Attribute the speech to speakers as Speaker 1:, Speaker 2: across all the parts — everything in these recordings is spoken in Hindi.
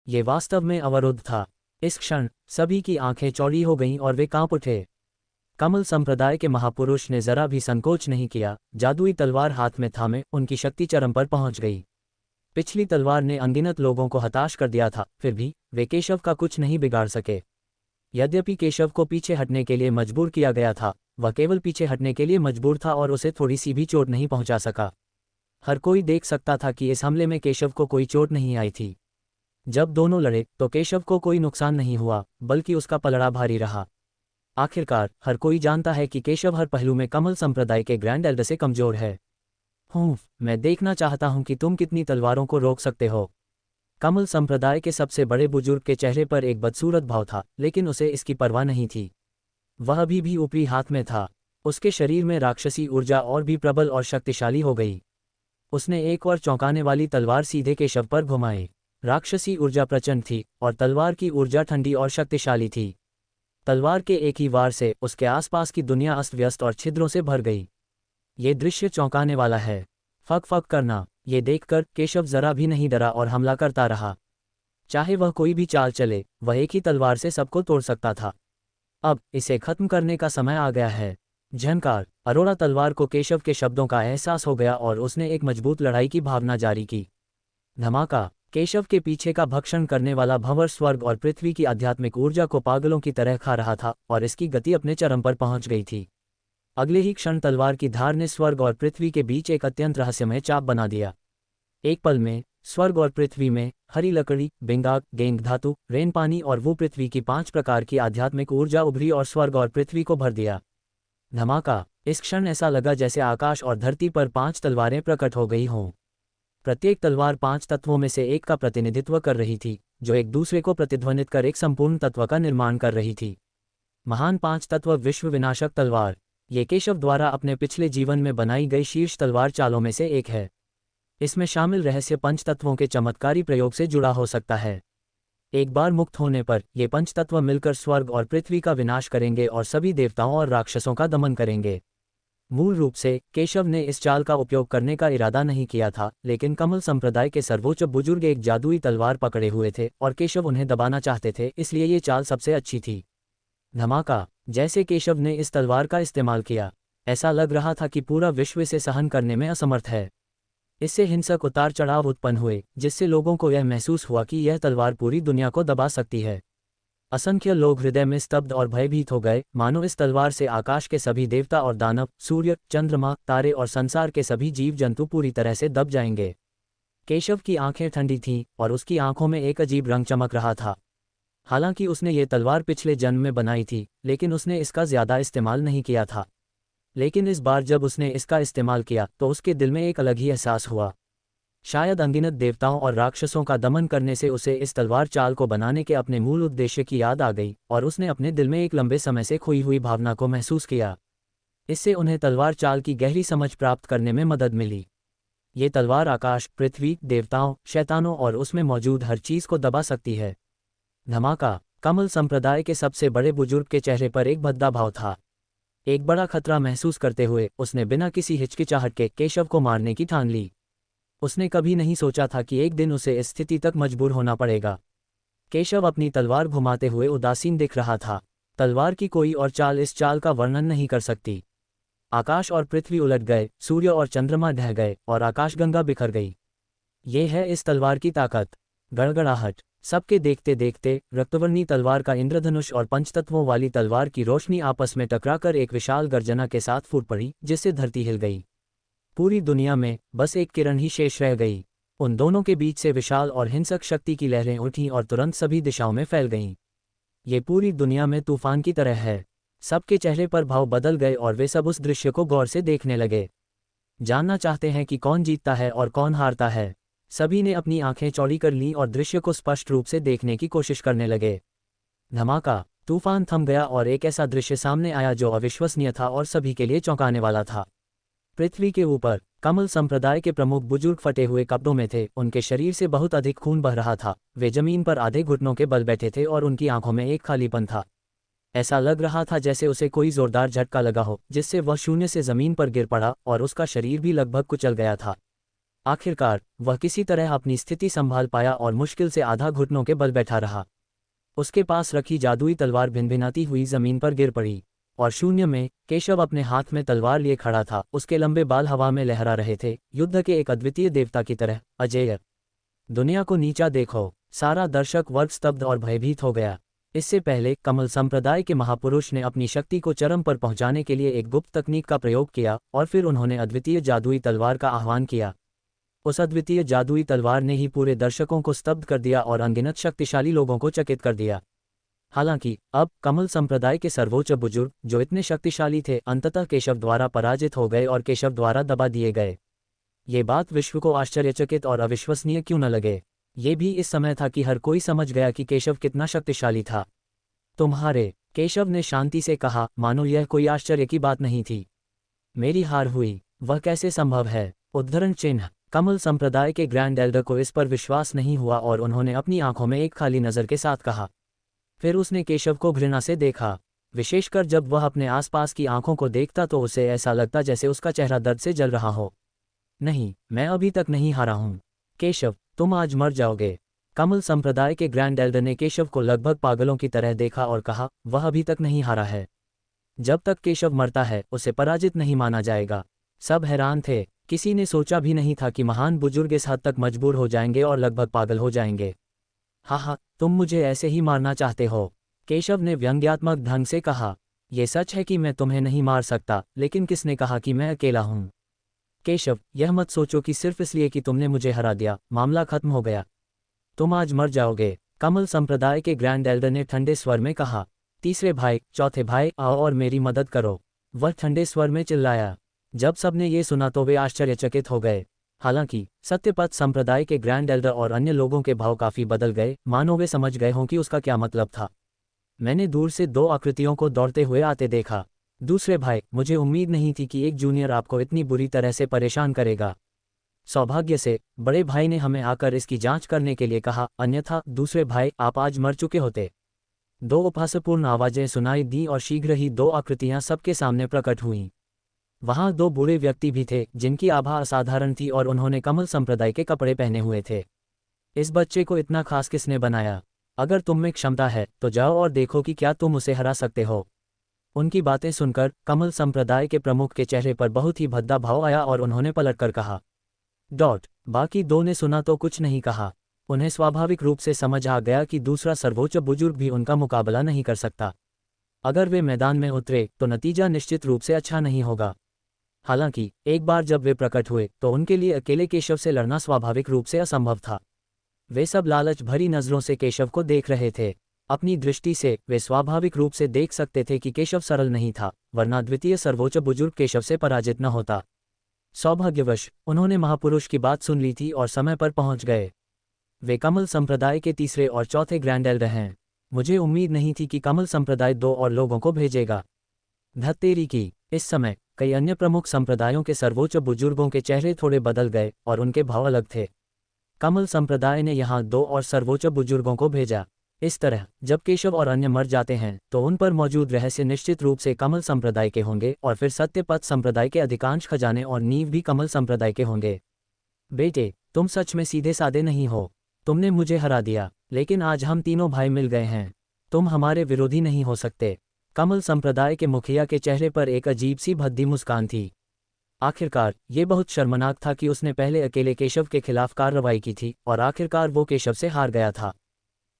Speaker 1: ये वास्तव में अवरुद्ध था। इस क्षण सभी की आंखें चौड़ी हो गईं और वे कांप उठे। कमल संप्रदाय के महापुरुष ने जरा भी संकोच नहीं किया, जादुई तलवार हाथ में थामे उनकी शक्ति चरम पर पहुंच गई। पिछली तलवार ने अनगिनत लोगों को हताश कर दिया था, फिर भी वे केशव का कुछ नहीं बिगाड़ सके। यद्यपि केशव को पीछे हटने के लिए मजबूर किया गया था, वह केवल पीछे हटने के लिए मजबूर था और उसे थोड़ी सी भी चोट नहीं पहुंचा सका। हर कोई देख सकता था कि इस हमले में केशव को कोई चोट नहीं आई थी। जब दोनों लड़े तो केशव को कोई नुकसान नहीं हुआ, बल्कि उसका पलड़ा भारी रहा। आखिरकार हर कोई जानता है कि केशव हर पहलू में कमल संप्रदाय के ग्रैंड एल्डर से कमजोर है। मैं देखना चाहता हूं कि तुम कितनी तलवारों को रोक सकते हो। कमल संप्रदाय के सबसे बड़े बुजुर्ग के चेहरे पर एक बदसूरत भाव था, लेकिन उसे इसकी परवाह नहीं थी। वह अभी भी ऊपरी हाथ में था। उसके शरीर में राक्षसी ऊर्जा और भी प्रबल और शक्तिशाली हो गई। उसने एक और चौंकाने वाली तलवार सीधे केशव पर घुमाई। राक्षसी ऊर्जा प्रचंड थी और तलवार की ऊर्जा ठंडी और शक्तिशाली थी। तलवार के एक ही वार से उसके आसपास की दुनिया अस्त व्यस्त और छिद्रों से भर गई। ये दृश्य चौंकाने वाला है। फक फक करना, ये देखकर केशव जरा भी नहीं डरा और हमला करता रहा। चाहे वह कोई भी चाल चले, वह एक ही तलवार से सबको तोड़ सकता था। अब इसे खत्म करने का समय आ गया है। झंकार, अरोड़ा तलवार को केशव के शब्दों का एहसास हो गया और उसने एक मजबूत लड़ाई की भावना जारी की। धमाका, केशव के पीछे का भक्षण करने वाला भंवर स्वर्ग और पृथ्वी की आध्यात्मिक ऊर्जा को पागलों की तरह खा रहा था और इसकी गति अपने चरम पर पहुंच गई थी। अगले ही क्षण तलवार की धार ने स्वर्ग और पृथ्वी के बीच एक अत्यंत रहस्यमय चाप बना दिया। एक पल में स्वर्ग और पृथ्वी में हरी लकड़ी, बिंगाक, गेंग धातु, रेन पानी और वो पृथ्वी की 5 प्रकार की आध्यात्मिक ऊर्जा उभरी और स्वर्ग और पृथ्वी को भर दिया। धमाका, इस क्षण ऐसा लगा जैसे आकाश और धरती पर 5 तलवारें प्रकट हो गई हों। प्रत्येक तलवार 5 तत्वों में से एक का प्रतिनिधित्व कर रही थी, जो एक दूसरे को प्रतिध्वनित कर एक संपूर्ण तत्व का निर्माण कर रही थी। महान 5 तत्व विश्व विनाशक तलवार, ये केशव द्वारा अपने पिछले जीवन में बनाई गई शीर्ष तलवार चालों में से एक है। इसमें शामिल रहस्य पंचतत्वों के चमत्कारी प्रयोग से जुड़ा हो सकता है। एक बार मुक्त होने पर ये पंचतत्व मिलकर स्वर्ग और पृथ्वी का विनाश करेंगे और सभी देवताओं और राक्षसों का दमन करेंगे। मूल रूप से केशव ने इस चाल का उपयोग करने का इरादा नहीं किया था, लेकिन कमल संप्रदाय के सर्वोच्च बुजुर्ग एक जादुई तलवार पकड़े हुए थे और केशव उन्हें दबाना चाहते थे, इसलिए ये चाल सबसे अच्छी थी। धमाका, जैसे केशव ने इस तलवार का इस्तेमाल किया, ऐसा लग रहा था कि पूरा विश्व इसे सहन करने में असमर्थ है। इससे हिंसक उतार चढ़ाव उत्पन्न हुए, जिससे लोगों को यह महसूस हुआ कि यह तलवार पूरी दुनिया को दबा सकती है। असंख्य लोग हृदय में स्तब्ध और भयभीत हो गए, मानो इस तलवार से आकाश के सभी देवता और दानव, सूर्य, चंद्रमा, तारे और संसार के सभी जीव जंतु पूरी तरह से दब जाएंगे। केशव की आंखें ठंडी थीं और उसकी आंखों में एक अजीब रंग चमक रहा था। हालांकि उसने ये तलवार पिछले जन्म में बनाई थी, लेकिन उसने इसका ज्यादा इस्तेमाल नहीं किया था। लेकिन इस बार जब उसने इसका इस्तेमाल किया तो उसके दिल में एक अलग ही एहसास हुआ। शायद अनगिनत देवताओं और राक्षसों का दमन करने से उसे इस तलवार चाल को बनाने के अपने मूल उद्देश्य की याद आ गई और उसने अपने दिल में एक लंबे समय से खोई हुई भावना को महसूस किया। इससे उन्हें तलवार चाल की गहरी समझ प्राप्त करने में मदद मिली। ये तलवार आकाश, पृथ्वी, देवताओं, शैतानों और उसमें मौजूद हर चीज को दबा सकती है। धमाका, कमल संप्रदाय के सबसे बड़े बुजुर्ग के चेहरे पर एक भद्दा भाव था। एक बड़ा खतरा महसूस करते हुए उसने बिना किसी हिचकिचाहट के केशव को मारने की ठान ली। उसने कभी नहीं सोचा था कि एक दिन उसे इस स्थिति तक मजबूर होना पड़ेगा। केशव अपनी तलवार घुमाते हुए उदासीन दिख रहा था। तलवार की कोई और चाल इस चाल का वर्णन नहीं कर सकती। आकाश और पृथ्वी उलट गए, सूर्य और चंद्रमा ढह गए और आकाशगंगा बिखर गई। ये है इस तलवार की ताकत। गड़गड़ाहट, सबके देखते देखते रक्तवर्णी तलवार का इंद्रधनुष और पंचतत्वों वाली तलवार की रोशनी आपस में टकराकर एक विशाल गर्जना के साथ फूट पड़ी, जिससे धरती हिल गई। पूरी दुनिया में बस एक किरण ही शेष रह गई। उन दोनों के बीच से विशाल और हिंसक शक्ति की लहरें उठीं और तुरंत सभी दिशाओं में फैल गईं। ये पूरी दुनिया में तूफान की तरह है। सबके चेहरे पर भाव बदल गए और वे सब उस दृश्य को गौर से देखने लगे। जानना चाहते हैं कि कौन जीतता है और कौन हारता है। सभी ने अपनी आंखें चौड़ी कर लीं और दृश्य को स्पष्ट रूप से देखने की कोशिश करने लगे। धमाका, तूफान थम गया और एक ऐसा दृश्य सामने आया जो अविश्वसनीय था और सभी के लिए चौंकाने वाला था। पृथ्वी के ऊपर कमल संप्रदाय के प्रमुख बुजुर्ग फटे हुए कपड़ों में थे। उनके शरीर से बहुत अधिक खून बह रहा था। वे जमीन पर आधे घुटनों के बल बैठे थे और उनकी आंखों में एक खालीपन था। ऐसा लग रहा था जैसे उसे कोई जोरदार झटका लगा हो, जिससे वह शून्य से जमीन पर गिर पड़ा और उसका शरीर भी लगभग कुचल गया था। आखिरकार वह किसी तरह अपनी स्थिति संभाल पाया और मुश्किल से आधा घुटनों के बल बैठा रहा। उसके पास रखी जादुई तलवार भिनभिनाती हुई जमीन पर गिर पड़ी और शून्य में केशव अपने हाथ में तलवार लिए खड़ा था। उसके लंबे बाल हवा में लहरा रहे थे, युद्ध के एक अद्वितीय देवता की तरह, अजेय। दुनिया को नीचा देखो। सारा दर्शक वर्ग स्तब्ध और भयभीत हो गया। इससे पहले कमल संप्रदाय के महापुरुष ने अपनी शक्ति को चरम पर पहुंचाने के लिए एक गुप्त तकनीक का प्रयोग किया और फिर उन्होंने अद्वितीय जादुई तलवार का आह्वान किया। उस अद्वितीय जादुई तलवार ने ही पूरे दर्शकों को स्तब्ध कर दिया और अनगिनत शक्तिशाली लोगों को चकित कर दिया। हालांकि अब कमल संप्रदाय के सर्वोच्च बुजुर्ग, जो इतने शक्तिशाली थे, अंततः केशव द्वारा पराजित हो गए और केशव द्वारा दबा दिए गए। ये बात विश्व को आश्चर्यचकित और अविश्वसनीय क्यों न लगे, ये भी इस समय था कि हर कोई समझ गया कि केशव कितना शक्तिशाली था। तुम्हारे, केशव ने शांति से कहा, मानो यह कोई आश्चर्य की बात नहीं थी। मेरी हार हुई, वह कैसे संभव है? उद्धरण चिन्ह। कमल संप्रदाय के ग्रैंड एल्डर को इस पर विश्वास नहीं हुआ और उन्होंने अपनी आंखों में एक खाली नज़र के साथ कहा। फिर उसने केशव को घृणा से देखा, विशेषकर जब वह अपने आसपास की आंखों को देखता तो उसे ऐसा लगता जैसे उसका चेहरा दर्द से जल रहा हो। नहीं, मैं अभी तक नहीं हारा हूं। केशव, तुम आज मर जाओगे। कमल संप्रदाय के ग्रैंड एल्डर ने केशव को लगभग पागलों की तरह देखा और कहा, वह अभी तक नहीं हारा है। जब तक केशव मरता है उसे पराजित नहीं माना जाएगा। सब हैरान थे। किसी ने सोचा भी नहीं था कि महान बुजुर्ग इस हद तक मजबूर हो जाएंगे और लगभग पागल हो जाएंगे। हाँ, तुम मुझे ऐसे ही मारना चाहते हो, केशव ने व्यंग्यात्मक ढंग से कहा। यह सच है कि मैं तुम्हें नहीं मार सकता, लेकिन किसने कहा कि मैं अकेला हूं? केशव, यह मत सोचो कि सिर्फ इसलिए कि तुमने मुझे हरा दिया, मामला खत्म हो गया। तुम आज मर जाओगे, कमल संप्रदाय के ग्रैंड एल्डर ने ठंडे स्वर में कहा। तीसरे भाई, चौथे भाई, आओ और मेरी मदद करो, वह ठंडे स्वर में चिल्लाया। जब सबने ये सुना तो वे आश्चर्यचकित हो गए। हालांकि सत्यपथ संप्रदाय के ग्रैंड एल्डर और अन्य लोगों के भाव काफी बदल गए, मानो वे समझ गए हों कि उसका क्या मतलब था। मैंने दूर से दो आकृतियों को दौड़ते हुए आते देखा। दूसरे भाई, मुझे उम्मीद नहीं थी कि एक जूनियर आपको इतनी बुरी तरह से परेशान करेगा। सौभाग्य से बड़े भाई ने हमें आकर इसकी जांच करने के लिए कहा, अन्यथा दूसरे भाई आप आज मर चुके होते। दो उपहासपूर्ण आवाजें सुनाई दी और शीघ्र ही दो आकृतियां सबके सामने प्रकट हुईं। वहां दो बूढ़े व्यक्ति भी थे जिनकी आभा असाधारण थी और उन्होंने कमल संप्रदाय के कपड़े पहने हुए थे। इस बच्चे को इतना खास किसने बनाया? अगर तुम में क्षमता है तो जाओ और देखो कि क्या तुम उसे हरा सकते हो। उनकी बातें सुनकर कमल संप्रदाय के प्रमुख के चेहरे पर बहुत ही भद्दा भाव आया और उन्होंने पलटकर कहा। बाकी दो ने सुना तो कुछ नहीं कहा। उन्हें स्वाभाविक रूप से समझ आ गया कि दूसरा सर्वोच्च बुजुर्ग भी उनका मुकाबला नहीं कर सकता। अगर वे मैदान में उतरे तो नतीजा निश्चित रूप से अच्छा नहीं होगा। हालांकि एक बार जब वे प्रकट हुए तो उनके लिए अकेले केशव से लड़ना स्वाभाविक रूप से असंभव था। वे सब लालच भरी नजरों से केशव को देख रहे थे। अपनी दृष्टि से वे स्वाभाविक रूप से देख सकते थे कि केशव सरल नहीं था, वरना द्वितीय सर्वोच्च बुजुर्ग केशव से पराजित न होता। सौभाग्यवश उन्होंने महापुरुष की बात सुन ली थी और समय पर पहुंच गए। वे कमल संप्रदाय के तीसरे और चौथे ग्रैंड एल्डर हैं। मुझे उम्मीद नहीं थी कि कमल संप्रदाय दो और लोगों को भेजेगा। धत्तेरी की। इस समय कई अन्य प्रमुख संप्रदायों के सर्वोच्च बुजुर्गों के चेहरे थोड़े बदल गए और उनके भाव अलग थे। कमल संप्रदाय ने यहाँ दो और सर्वोच्च बुजुर्गों को भेजा। इस तरह जब केशव और अन्य मर जाते हैं तो उन पर मौजूद रहस्य निश्चित रूप से कमल संप्रदाय के होंगे और फिर सत्यपथ संप्रदाय के अधिकांश खजाने और नींव भी कमल संप्रदाय के होंगे। बेटे, तुम सच में सीधे साधे नहीं हो। तुमने मुझे हरा दिया, लेकिन आज हम तीनों भाई मिल गए हैं। तुम हमारे विरोधी नहीं हो सकते। कमल संप्रदाय के मुखिया के चेहरे पर एक अजीब सी भद्दी मुस्कान थी। आखिरकार ये बहुत शर्मनाक था कि उसने पहले अकेले केशव के खिलाफ कार्रवाई की थी और आखिरकार वो केशव से हार गया था।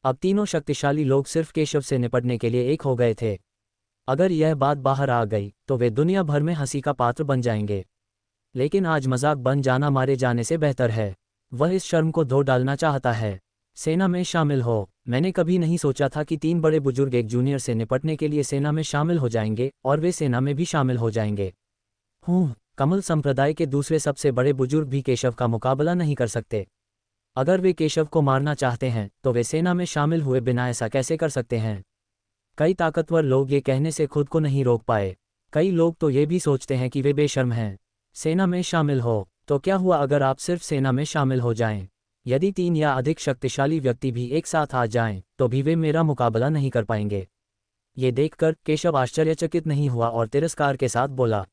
Speaker 1: अब तीनों शक्तिशाली लोग सिर्फ केशव से निपटने के लिए एक हो गए थे। अगर यह बात बाहर आ गई तो वे दुनिया भर में हंसी का पात्र बन जाएंगे। लेकिन आज मजाक बन जाना मारे जाने से बेहतर है। वह इस शर्म को धो डालना चाहता है। सेना में शामिल हो। मैंने कभी नहीं सोचा था कि तीन बड़े बुजुर्ग एक जूनियर से निपटने के लिए सेना में शामिल हो जाएंगे और वे सेना में भी शामिल हो जाएंगे। कमल संप्रदाय के दूसरे सबसे बड़े बुजुर्ग भी केशव का मुकाबला नहीं कर सकते। अगर वे केशव को मारना चाहते हैं तो वे सेना में शामिल हुए बिना ऐसा कैसे कर सकते हैं? कई ताकतवर लोग ये कहने से खुद को नहीं रोक पाए। कई लोग तो ये भी सोचते हैं कि वे बेशर्म हैं। सेना में शामिल हो तो क्या हुआ अगर आप सिर्फ सेना में शामिल हो जाएं? यदि तीन या अधिक शक्तिशाली व्यक्ति भी एक साथ आ जाएं तो भी वे मेरा मुकाबला नहीं कर पाएंगे। ये देखकर केशव आश्चर्यचकित नहीं हुआ और तिरस्कार के साथ बोला,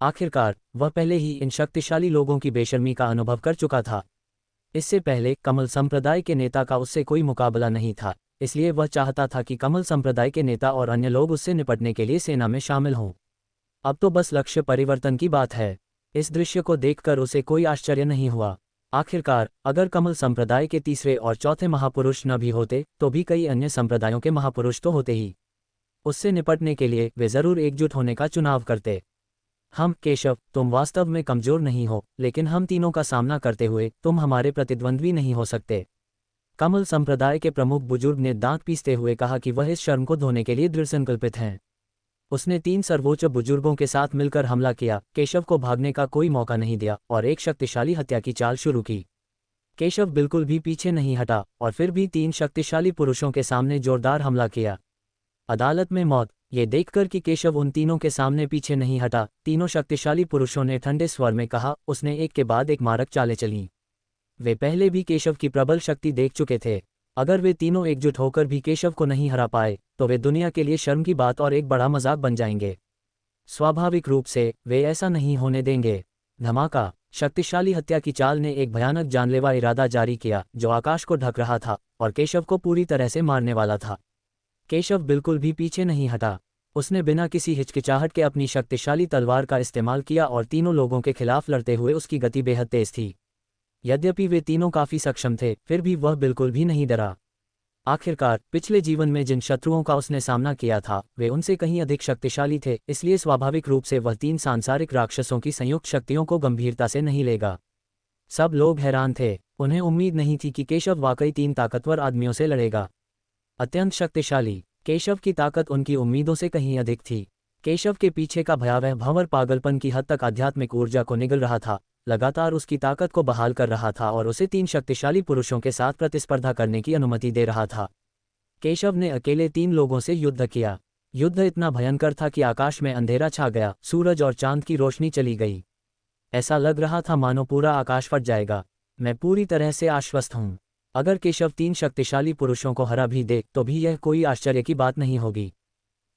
Speaker 1: आखिरकार वह पहले ही इन शक्तिशाली लोगों की बेशर्मी का अनुभव कर चुका था। इससे पहले कमल संप्रदाय के नेता का उससे कोई मुकाबला नहीं था, इसलिए वह चाहता था कि कमल संप्रदाय के नेता और अन्य लोग उससे निपटने के लिए सेना में शामिल हों। अब तो बस लक्ष्य परिवर्तन की बात है। इस दृश्य को देखकर उसे कोई आश्चर्य नहीं हुआ। आखिरकार अगर कमल संप्रदाय के तीसरे और चौथे महापुरुष न भी होते तो भी कई अन्य संप्रदायों के महापुरुष तो होते ही। उससे निपटने के लिए वे जरूर एकजुट होने का चुनाव करते। केशव, तुम वास्तव में कमजोर नहीं हो, लेकिन हम तीनों का सामना करते हुए तुम हमारे प्रतिद्वंद्वी नहीं हो सकते। कमल संप्रदाय के प्रमुख बुजुर्ग ने दांत पीसते हुए कहा कि वह इस शर्म को धोने के लिए दृढ़ संकल्पित हैं। उसने 3 सर्वोच्च बुजुर्गों के साथ मिलकर हमला किया, केशव को भागने का कोई मौका नहीं दिया और एक शक्तिशाली हत्या की चाल शुरू की। केशव बिल्कुल भी पीछे नहीं हटा और फिर भी 3 शक्तिशाली पुरुषों के सामने जोरदार हमला किया। अदालत में मौत। ये देखकर कि केशव उन तीनों के सामने पीछे नहीं हटा, तीनों शक्तिशाली पुरुषों ने ठंडे स्वर में कहा। उसने एक के बाद एक मारक चालें चलीं। वे पहले भी केशव की प्रबल शक्ति देख चुके थे। अगर वे तीनों एकजुट होकर भी केशव को नहीं हरा पाए तो वे दुनिया के लिए शर्म की बात और एक बड़ा मजाक बन जाएंगे। स्वाभाविक रूप से वे ऐसा नहीं होने देंगे। धमाका। शक्तिशाली हत्या की चाल ने एक भयानक जानलेवा इरादा जारी किया जो आकाश को ढक रहा था और केशव को पूरी तरह से मारने वाला था। केशव बिल्कुल भी पीछे नहीं हटा। उसने बिना किसी हिचकिचाहट के अपनी शक्तिशाली तलवार का इस्तेमाल किया और तीनों लोगों के खिलाफ लड़ते हुए उसकी गति बेहद तेज थी। यद्यपि वे तीनों काफी सक्षम थे, फिर भी वह बिल्कुल भी नहीं डरा। आखिरकार पिछले जीवन में जिन शत्रुओं का उसने सामना किया था वे उनसे कहीं अधिक शक्तिशाली थे, इसलिए स्वाभाविक रूप से वह 3 सांसारिक राक्षसों की संयुक्त शक्तियों को गंभीरता से नहीं लेगा। सब लोग हैरान थे। उन्हें उम्मीद नहीं थी कि केशव वाकई 3 ताकतवर आदमियों से लड़ेगा। अत्यंत शक्तिशाली। केशव की ताकत उनकी उम्मीदों से कहीं अधिक थी। केशव के पीछे का भयावह भंवर पागलपन की हद तक आध्यात्मिक ऊर्जा को निगल रहा था, लगातार उसकी ताकत को बहाल कर रहा था और उसे 3 शक्तिशाली पुरुषों के साथ प्रतिस्पर्धा करने की अनुमति दे रहा था। केशव ने अकेले 3 लोगों से युद्ध किया। युद्ध इतना भयंकर था कि आकाश में अंधेरा छा गया, सूरज और चांद की रोशनी चली गई। ऐसा लग रहा था मानो पूरा आकाश फट जाएगा। मैं पूरी तरह से आश्वस्त हूँ। अगर केशव 3 शक्तिशाली पुरुषों को हरा भी दे तो भी यह कोई आश्चर्य की बात नहीं होगी।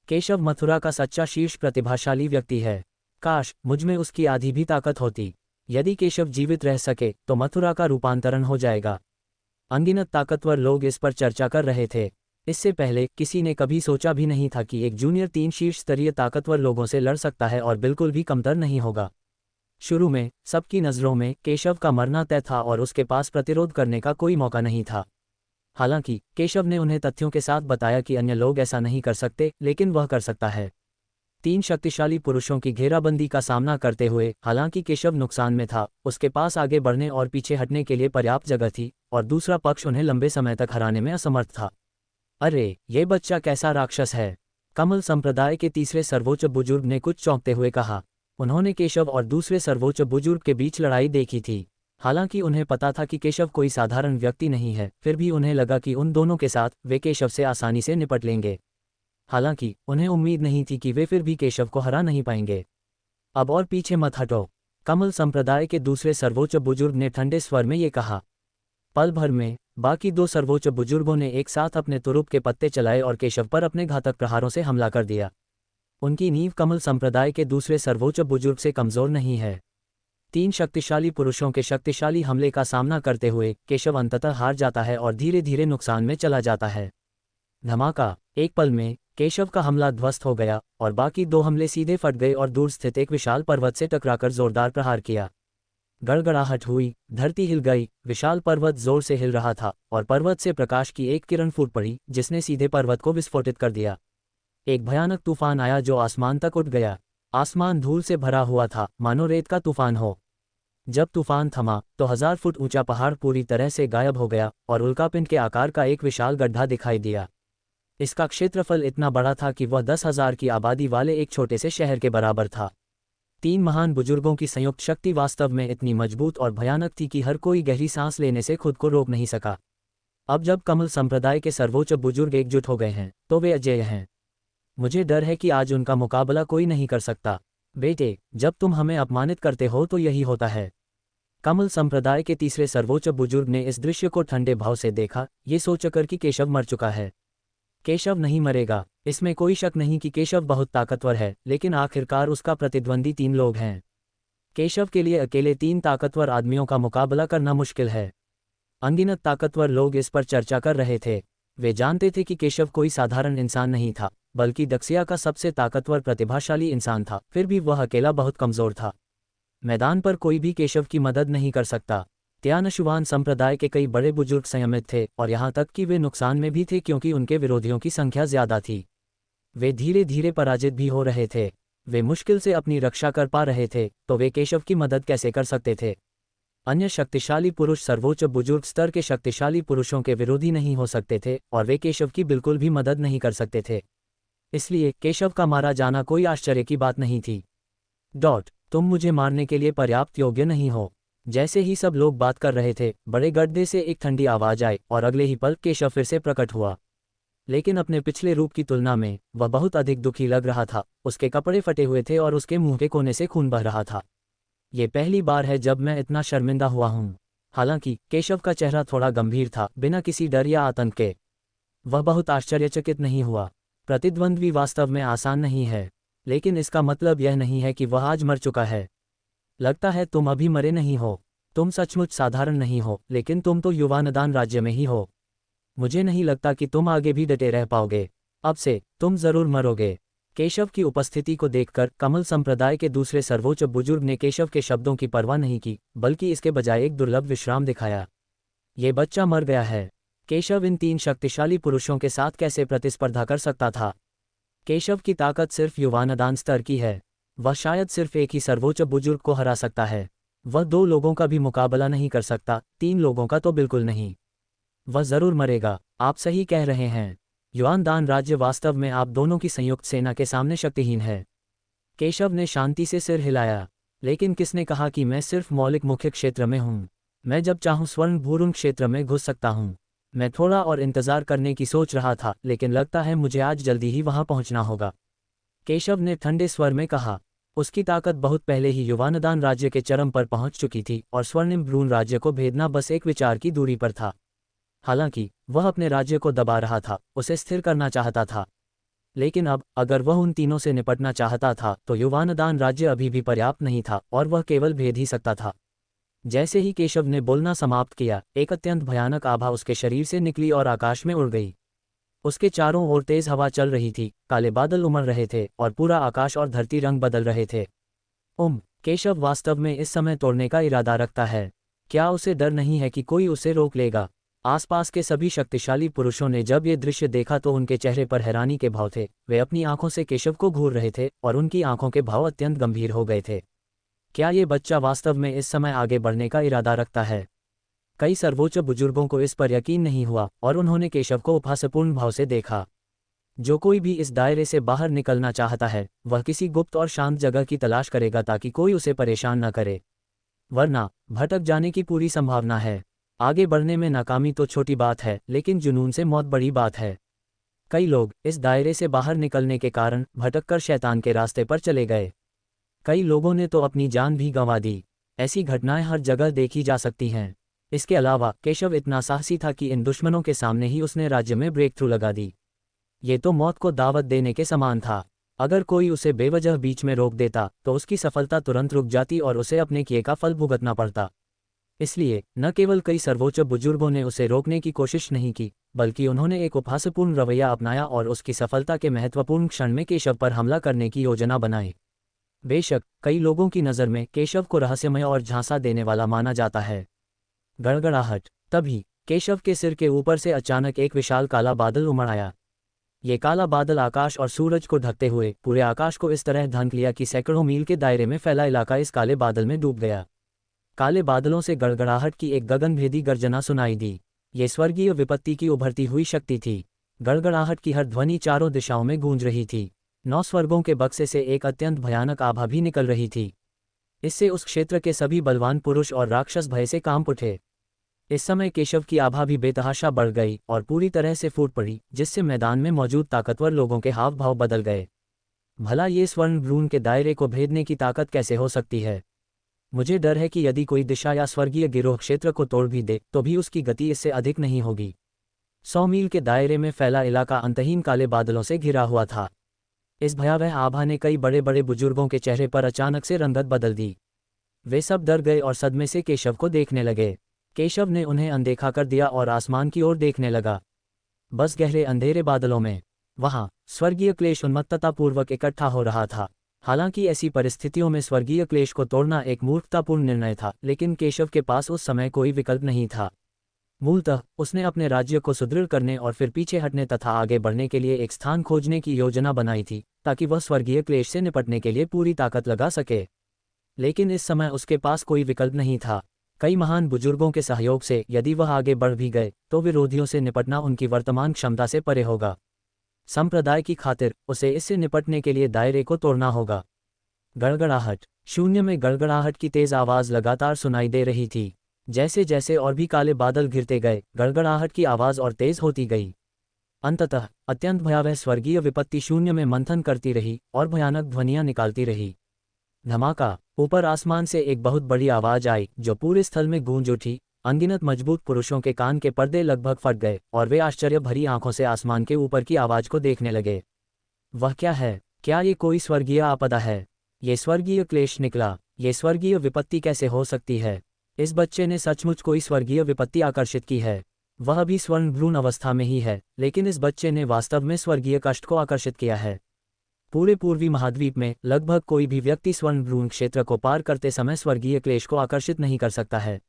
Speaker 1: केशव मथुरा का सच्चा शीर्ष प्रतिभाशाली व्यक्ति है। काश मुझ में उसकी आधी भी ताकत होती। यदि केशव जीवित रह सके तो मथुरा का रूपांतरण हो जाएगा। अनगिनत ताकतवर लोग इस पर चर्चा कर रहे थे। इससे पहले किसी ने कभी सोचा भी नहीं था कि एक जूनियर 3 शीर्ष स्तरीय ताकतवर लोगों से लड़ सकता है और बिल्कुल भी कमतर नहीं होगा। शुरू में सबकी नज़रों में केशव का मरना तय था और उसके पास प्रतिरोध करने का कोई मौका नहीं था। हालांकि केशव ने उन्हें तथ्यों के साथ बताया कि अन्य लोग ऐसा नहीं कर सकते, लेकिन वह कर सकता है। 3 शक्तिशाली पुरुषों की घेराबंदी का सामना करते हुए हालांकि केशव नुकसान में था, उसके पास आगे बढ़ने और पीछे हटने के लिए पर्याप्त जगह थी और दूसरा पक्ष उन्हें लंबे समय तक हराने में असमर्थ था। अरे, ये बच्चा कैसा राक्षस है! कमल संप्रदाय के तीसरे सर्वोच्च बुजुर्ग ने कुछ चौंकते हुए कहा। उन्होंने केशव और दूसरे सर्वोच्च बुजुर्ग के बीच लड़ाई देखी थी। हालांकि उन्हें पता था कि केशव कोई साधारण व्यक्ति नहीं है, फिर भी उन्हें लगा कि उन दोनों के साथ वे केशव से आसानी से निपट लेंगे। हालांकि उन्हें उम्मीद नहीं थी कि वे फिर भी केशव को हरा नहीं पाएंगे। अब और पीछे मत हटो, कमल संप्रदाय के दूसरे सर्वोच्च बुजुर्ग ने ठंडे स्वर में ये कहा। पल भर में बाकी 2 सर्वोच्च बुजुर्गों ने एक साथ अपने तुरुप के पत्ते चलाए और केशव पर अपने घातक प्रहारों से हमला कर दिया। उनकी नींव कमल संप्रदाय के दूसरे सर्वोच्च बुजुर्ग से कमजोर नहीं है। 3 शक्तिशाली पुरुषों के शक्तिशाली हमले का सामना करते हुए केशव अंततः हार जाता है और धीरे धीरे नुकसान में चला जाता है। धमाका। एक पल में केशव का हमला ध्वस्त हो गया और बाकी 2 हमले सीधे फट गए और दूर स्थित एक विशाल पर्वत से टकराकर जोरदार प्रहार किया। गड़गड़ाहट हुई, धरती हिल गई, विशाल पर्वत जोर से हिल रहा था और पर्वत से प्रकाश की एक किरण फूट पड़ी जिसने सीधे पर्वत को विस्फोटित कर दिया। एक भयानक तूफान आया जो आसमान तक उठ गया। आसमान धूल से भरा हुआ था, मानो रेत का तूफान हो। जब तूफान थमा तो 1000 फुट ऊंचा पहाड़ पूरी तरह से गायब हो गया और उल्कापिंड के आकार का एक विशाल गड्ढा दिखाई दिया। इसका क्षेत्रफल इतना बड़ा था कि वह 10,000 की आबादी वाले एक छोटे से शहर के बराबर था। 3 महान बुजुर्गों की संयुक्त शक्ति वास्तव में इतनी मजबूत और भयानक थी कि हर कोई गहरी सांस लेने से खुद को रोक नहीं सका। अब जब कमल संप्रदाय के सर्वोच्च बुजुर्ग एकजुट हो गए हैं तो वे अजेय हैं। मुझे डर है कि आज उनका मुकाबला कोई नहीं कर सकता। बेटे, जब तुम हमें अपमानित करते हो तो यही होता है। कमल संप्रदाय के तीसरे सर्वोच्च बुजुर्ग ने इस दृश्य को ठंडे भाव से देखा, ये सोचकर कि केशव मर चुका है। केशव नहीं मरेगा। इसमें कोई शक नहीं कि केशव बहुत ताकतवर है, लेकिन आखिरकार उसका प्रतिद्वंदी 3 लोग हैं। केशव के लिए अकेले 3 ताकतवर आदमियों का मुकाबला करना मुश्किल है। अनगिनत ताकतवर लोग इस पर चर्चा कर रहे थे। वे जानते थे कि केशव कोई साधारण इंसान नहीं था, बल्कि दक्षिया का सबसे ताकतवर प्रतिभाशाली इंसान था। फिर भी वह अकेला बहुत कमज़ोर था। मैदान पर कोई भी केशव की मदद नहीं कर सकता। त्यानशुवान संप्रदाय के कई बड़े बुजुर्ग संयमित थे, और यहाँ तक कि वे नुकसान में भी थे क्योंकि उनके विरोधियों की संख्या ज़्यादा थी। वे धीरे धीरे पराजित भी हो रहे थे। वे मुश्किल से अपनी रक्षा कर पा रहे थे, तो वे केशव की मदद कैसे कर सकते थे? अन्य शक्तिशाली पुरुष सर्वोच्च बुजुर्ग स्तर के शक्तिशाली पुरुषों के विरोधी नहीं हो सकते थे, और वे केशव की बिल्कुल भी मदद नहीं कर सकते थे। इसलिए केशव का मारा जाना कोई आश्चर्य की बात नहीं थी। तुम मुझे मारने के लिए पर्याप्त योग्य नहीं हो। जैसे ही सब लोग बात कर रहे थे, बड़े गड्ढे से एक ठंडी आवाज आई, और अगले ही पल केशव फिर से प्रकट हुआ। लेकिन अपने पिछले रूप की तुलना में वह बहुत अधिक दुखी लग रहा था। उसके कपड़े फटे हुए थे और उसके मुंह के कोने से खून बह रहा था। ये पहली बार है जब मैं इतना शर्मिंदा हुआ हूँ। हालांकि केशव का चेहरा थोड़ा गंभीर था, बिना किसी डर या आतंक के। वह बहुत आश्चर्यचकित नहीं हुआ। प्रतिद्वंद्वी वास्तव में आसान नहीं है, लेकिन इसका मतलब यह नहीं है कि वह आज मर चुका है। लगता है तुम अभी मरे नहीं हो। तुम सचमुच साधारण नहीं हो, लेकिन तुम तो युवानदान राज्य में ही हो। मुझे नहीं लगता कि तुम आगे भी डटे रह पाओगे। अब से तुम जरूर मरोगे। केशव की उपस्थिति को देखकर कमल संप्रदाय के दूसरे सर्वोच्च बुजुर्ग ने केशव के शब्दों की परवाह नहीं की, बल्कि इसके बजाय एक दुर्लभ विश्राम दिखाया। ये बच्चा मर गया है। केशव इन 3 शक्तिशाली पुरुषों के साथ कैसे प्रतिस्पर्धा कर सकता था? केशव की ताकत सिर्फ युवानदान स्तर की है। वह शायद सिर्फ एक ही सर्वोच्च बुजुर्ग को हरा सकता है। वह 2 लोगों का भी मुकाबला नहीं कर सकता, 3 लोगों का तो बिल्कुल नहीं। वह जरूर मरेगा। आप सही कह रहे हैं। युवानदान राज्य वास्तव में आप दोनों की संयुक्त सेना के सामने शक्तिहीन है। केशव ने शांति से सिर हिलाया। लेकिन किसने कहा कि मैं सिर्फ मौलिक मुख्य क्षेत्र में हूँ? मैं जब चाहूँ स्वर्ण भूरुंग क्षेत्र में घुस सकता हूँ। मैं थोड़ा और इंतजार करने की सोच रहा था, लेकिन लगता है मुझे आज जल्दी ही वहां पहुंचना होगा। केशव ने ठंडे स्वर में कहा। उसकी ताकत बहुत पहले ही युवानदान राज्य के चरम पर पहुंच चुकी थी, और स्वर्णिम भ्रूण राज्य को भेदना बस एक विचार की दूरी पर था। हालांकि वह अपने राज्य को दबा रहा था, उसे स्थिर करना चाहता था। लेकिन अब अगर वह उन तीनों से निपटना चाहता था, तो युवानदान राज्य अभी भी पर्याप्त नहीं था, और वह केवल भेद ही सकता था। जैसे ही केशव ने बोलना समाप्त किया, एक अत्यंत भयानक आभा उसके शरीर से निकली और आकाश में उड़ गई। उसके चारों ओर तेज हवा चल रही थी, काले बादल उमड़ रहे थे, और पूरा आकाश और धरती रंग बदल रहे थे। केशव वास्तव में इस समय तोड़ने का इरादा रखता है। क्या उसे डर नहीं है कि कोई उसे रोक लेगा? आसपास के सभी शक्तिशाली पुरुषों ने जब ये दृश्य देखा तो उनके चेहरे पर हैरानी के भाव थे। वे अपनी आंखों से केशव को घूर रहे थे, और उनकी आंखों के भाव अत्यंत गंभीर हो गए थे। क्या ये बच्चा वास्तव में इस समय आगे बढ़ने का इरादा रखता है? कई सर्वोच्च बुजुर्गों को इस पर यकीन नहीं हुआ, और उन्होंने केशव को उपहासपूर्ण भाव से देखा। जो कोई भी इस दायरे से बाहर निकलना चाहता है, वह किसी गुप्त और शांत जगह की तलाश करेगा ताकि कोई उसे परेशान न करे, वरना भटक जाने की पूरी संभावना है। आगे बढ़ने में नाकामी तो छोटी बात है, लेकिन जुनून से मौत बड़ी बात है। कई लोग इस दायरे से बाहर निकलने के कारण भटककर शैतान के रास्ते पर चले गए। कई लोगों ने तो अपनी जान भी गंवा दी। ऐसी घटनाएं हर जगह देखी जा सकती हैं। इसके अलावा केशव इतना साहसी था कि इन दुश्मनों के सामने ही उसने राज्य में ब्रेक थ्रू लगा दी। ये तो मौत को दावत देने के समान था। अगर कोई उसे बेवजह बीच में रोक देता तो उसकी सफलता तुरंत रुक जाती और उसे अपने किए का फल भुगतना पड़ता। इसलिए न केवल कई सर्वोच्च बुजुर्गों ने उसे रोकने की कोशिश नहीं की, बल्कि उन्होंने एक उपहासपूर्ण रवैया अपनाया और उसकी सफलता के महत्वपूर्ण क्षण में केशव पर हमला करने की योजना बनाई। बेशक कई लोगों की नज़र में केशव को रहस्यमय और झांसा देने वाला माना जाता है। गड़गड़ाहट। तभी केशव के सिर के ऊपर से अचानक एक विशाल काला बादल उमड़ आया। ये काला बादल आकाश और सूरज को ढकते हुए पूरे आकाश को इस तरह ढक लिया कि सैकड़ों मील के दायरे में फैला इलाका इस काले बादल में डूब गया। काले बादलों से गड़गड़ाहट की एक गगनभेदी गर्जना सुनाई दी। ये स्वर्गीय विपत्ति की उभरती हुई शक्ति थी। गड़गड़ाहट की हर ध्वनि चारों दिशाओं में गूंज रही थी। 9 स्वर्गों के बक्से से एक अत्यंत भयानक आभा भी निकल रही थी। इससे उस क्षेत्र के सभी बलवान पुरुष और राक्षस भय से कांप उठे। इस समय केशव की आभा भी बेतहाशा बढ़ गई और पूरी तरह से फूट पड़ी, जिससे मैदान में मौजूद ताकतवर लोगों के हाव भाव बदल गए। भला ये स्वर्ण भ्रूण के दायरे को भेदने की ताकत कैसे हो सकती है? मुझे डर है कि यदि कोई दिशा या स्वर्गीय गिरोह क्षेत्र को तोड़ भी दे तो भी उसकी गति इससे अधिक नहीं होगी। 100 मील के दायरे में फैला इलाका अंतहीन काले बादलों से घिरा हुआ था। इस भयावह आभा ने कई बड़े बड़े बुजुर्गों के चेहरे पर अचानक से रंगत बदल दी। वे सब डर गए और सदमे से केशव को देखने लगे। केशव ने उन्हें अनदेखा कर दिया और आसमान की ओर देखने लगा। बस गहरे अंधेरे बादलों में वहां स्वर्गीय क्लेश उन्मत्ततापूर्वक इकट्ठा हो रहा था। हालांकि ऐसी परिस्थितियों में स्वर्गीय क्लेश को तोड़ना एक मूर्खतापूर्ण निर्णय था, लेकिन केशव के पास उस समय कोई विकल्प नहीं था। मूलतः उसने अपने राज्य को सुदृढ़ करने और फिर पीछे हटने तथा आगे बढ़ने के लिए एक स्थान खोजने की योजना बनाई थी, ताकि वह स्वर्गीय क्लेश से निपटने के लिए पूरी ताकत लगा सके। लेकिन इस समय उसके पास कोई विकल्प नहीं था। कई महान बुजुर्गों के सहयोग से यदि वह आगे बढ़ भी गए तो विरोधियों से निपटना उनकी वर्तमान क्षमता से परे होगा। संप्रदाय की खातिर उसे इससे निपटने के लिए दायरे को तोड़ना होगा। गड़गड़ाहट। शून्य में गड़गड़ाहट की तेज आवाज लगातार सुनाई दे रही थी। जैसे जैसे और भी काले बादल घिरते गए, गड़गड़ाहट की आवाज और तेज होती गई। अंततः अत्यंत भयावह स्वर्गीय विपत्ति शून्य में मंथन करती रही और भयानक ध्वनियां निकालती रही। धमाका। ऊपर आसमान से एक बहुत बड़ी आवाज आई जो पूरे स्थल में गूंज उठी। अनगिनत मजबूत पुरुषों के कान के पर्दे लगभग फट गए और वे आश्चर्य भरी आंखों से आसमान के ऊपर की आवाज को देखने लगे। वह क्या है? क्या ये कोई स्वर्गीय आपदा है? ये स्वर्गीय क्लेश निकला। ये स्वर्गीय विपत्ति कैसे हो सकती है? इस बच्चे ने सचमुच कोई स्वर्गीय विपत्ति आकर्षित की है। वह अभी स्वर्ण भ्रूण अवस्था में ही है, लेकिन इस बच्चे ने वास्तव में स्वर्गीय कष्ट को आकर्षित किया है। पूरे पूर्वी महाद्वीप में लगभग कोई भी व्यक्ति स्वर्ण भ्रूण क्षेत्र को पार करते समय स्वर्गीय क्लेश को आकर्षित नहीं कर सकता है।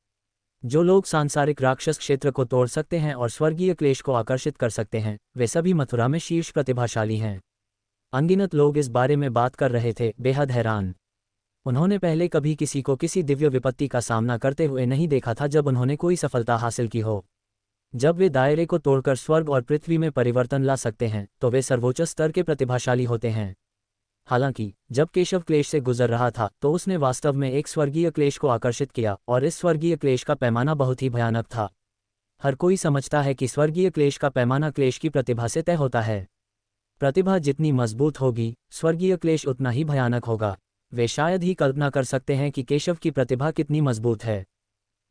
Speaker 1: जो लोग सांसारिक राक्षस क्षेत्र को तोड़ सकते हैं और स्वर्गीय क्लेश को आकर्षित कर सकते हैं, वे सभी मथुरा में शीर्ष प्रतिभाशाली हैं। अनगिनत लोग इस बारे में बात कर रहे थे, बेहद हैरान। उन्होंने पहले कभी किसी को किसी दिव्य विपत्ति का सामना करते हुए नहीं देखा था जब उन्होंने कोई सफलता हासिल की हो। जब वे दायरे को तोड़कर स्वर्ग और पृथ्वी में परिवर्तन ला सकते हैं तो वे सर्वोच्च स्तर के प्रतिभाशाली होते हैं। हालांकि जब केशव क्लेश से गुजर रहा था तो उसने वास्तव में एक स्वर्गीय क्लेश को आकर्षित किया और इस स्वर्गीय क्लेश का पैमाना बहुत ही भयानक था। हर कोई समझता है कि स्वर्गीय क्लेश का पैमाना क्लेश की प्रतिभा से तय होता है। प्रतिभा जितनी मजबूत होगी, स्वर्गीय क्लेश उतना ही भयानक होगा। वे शायद ही कल्पना कर सकते हैं कि केशव की प्रतिभा कितनी मजबूत है।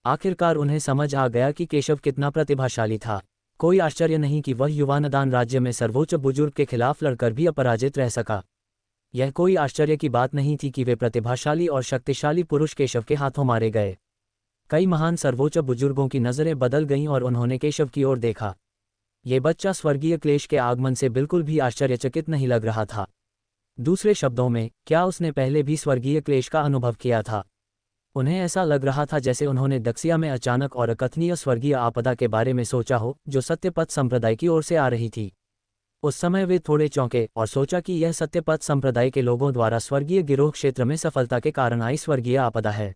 Speaker 1: आखिरकार उन्हें समझ आ गया कि केशव कितना प्रतिभाशाली था। कोई आश्चर्य नहीं कि वह युवानदान राज्य में सर्वोच्च बुजुर्ग के खिलाफ लड़कर भी अपराजित रह सका। यह कोई आश्चर्य की बात नहीं थी कि वे प्रतिभाशाली और शक्तिशाली पुरुष केशव के हाथों मारे गए। कई महान सर्वोच्च बुजुर्गों की नज़रें बदल गईं और उन्होंने केशव की ओर देखा। ये बच्चा स्वर्गीय क्लेश के आगमन से बिल्कुल भी आश्चर्यचकित नहीं लग रहा था। दूसरे शब्दों में, क्या उसने पहले भी स्वर्गीय क्लेश का अनुभव किया था? उन्हें ऐसा लग रहा था जैसे उन्होंने दक्षिया में अचानक और अकथनीय स्वर्गीय आपदा के बारे में सोचा हो, जो सत्यपथ संप्रदाय की ओर से आ रही थी। उस समय वे थोड़े चौंके और सोचा कि यह सत्यपथ संप्रदाय के लोगों द्वारा स्वर्गीय गिरोह क्षेत्र में सफलता के कारण आई स्वर्गीय आपदा है।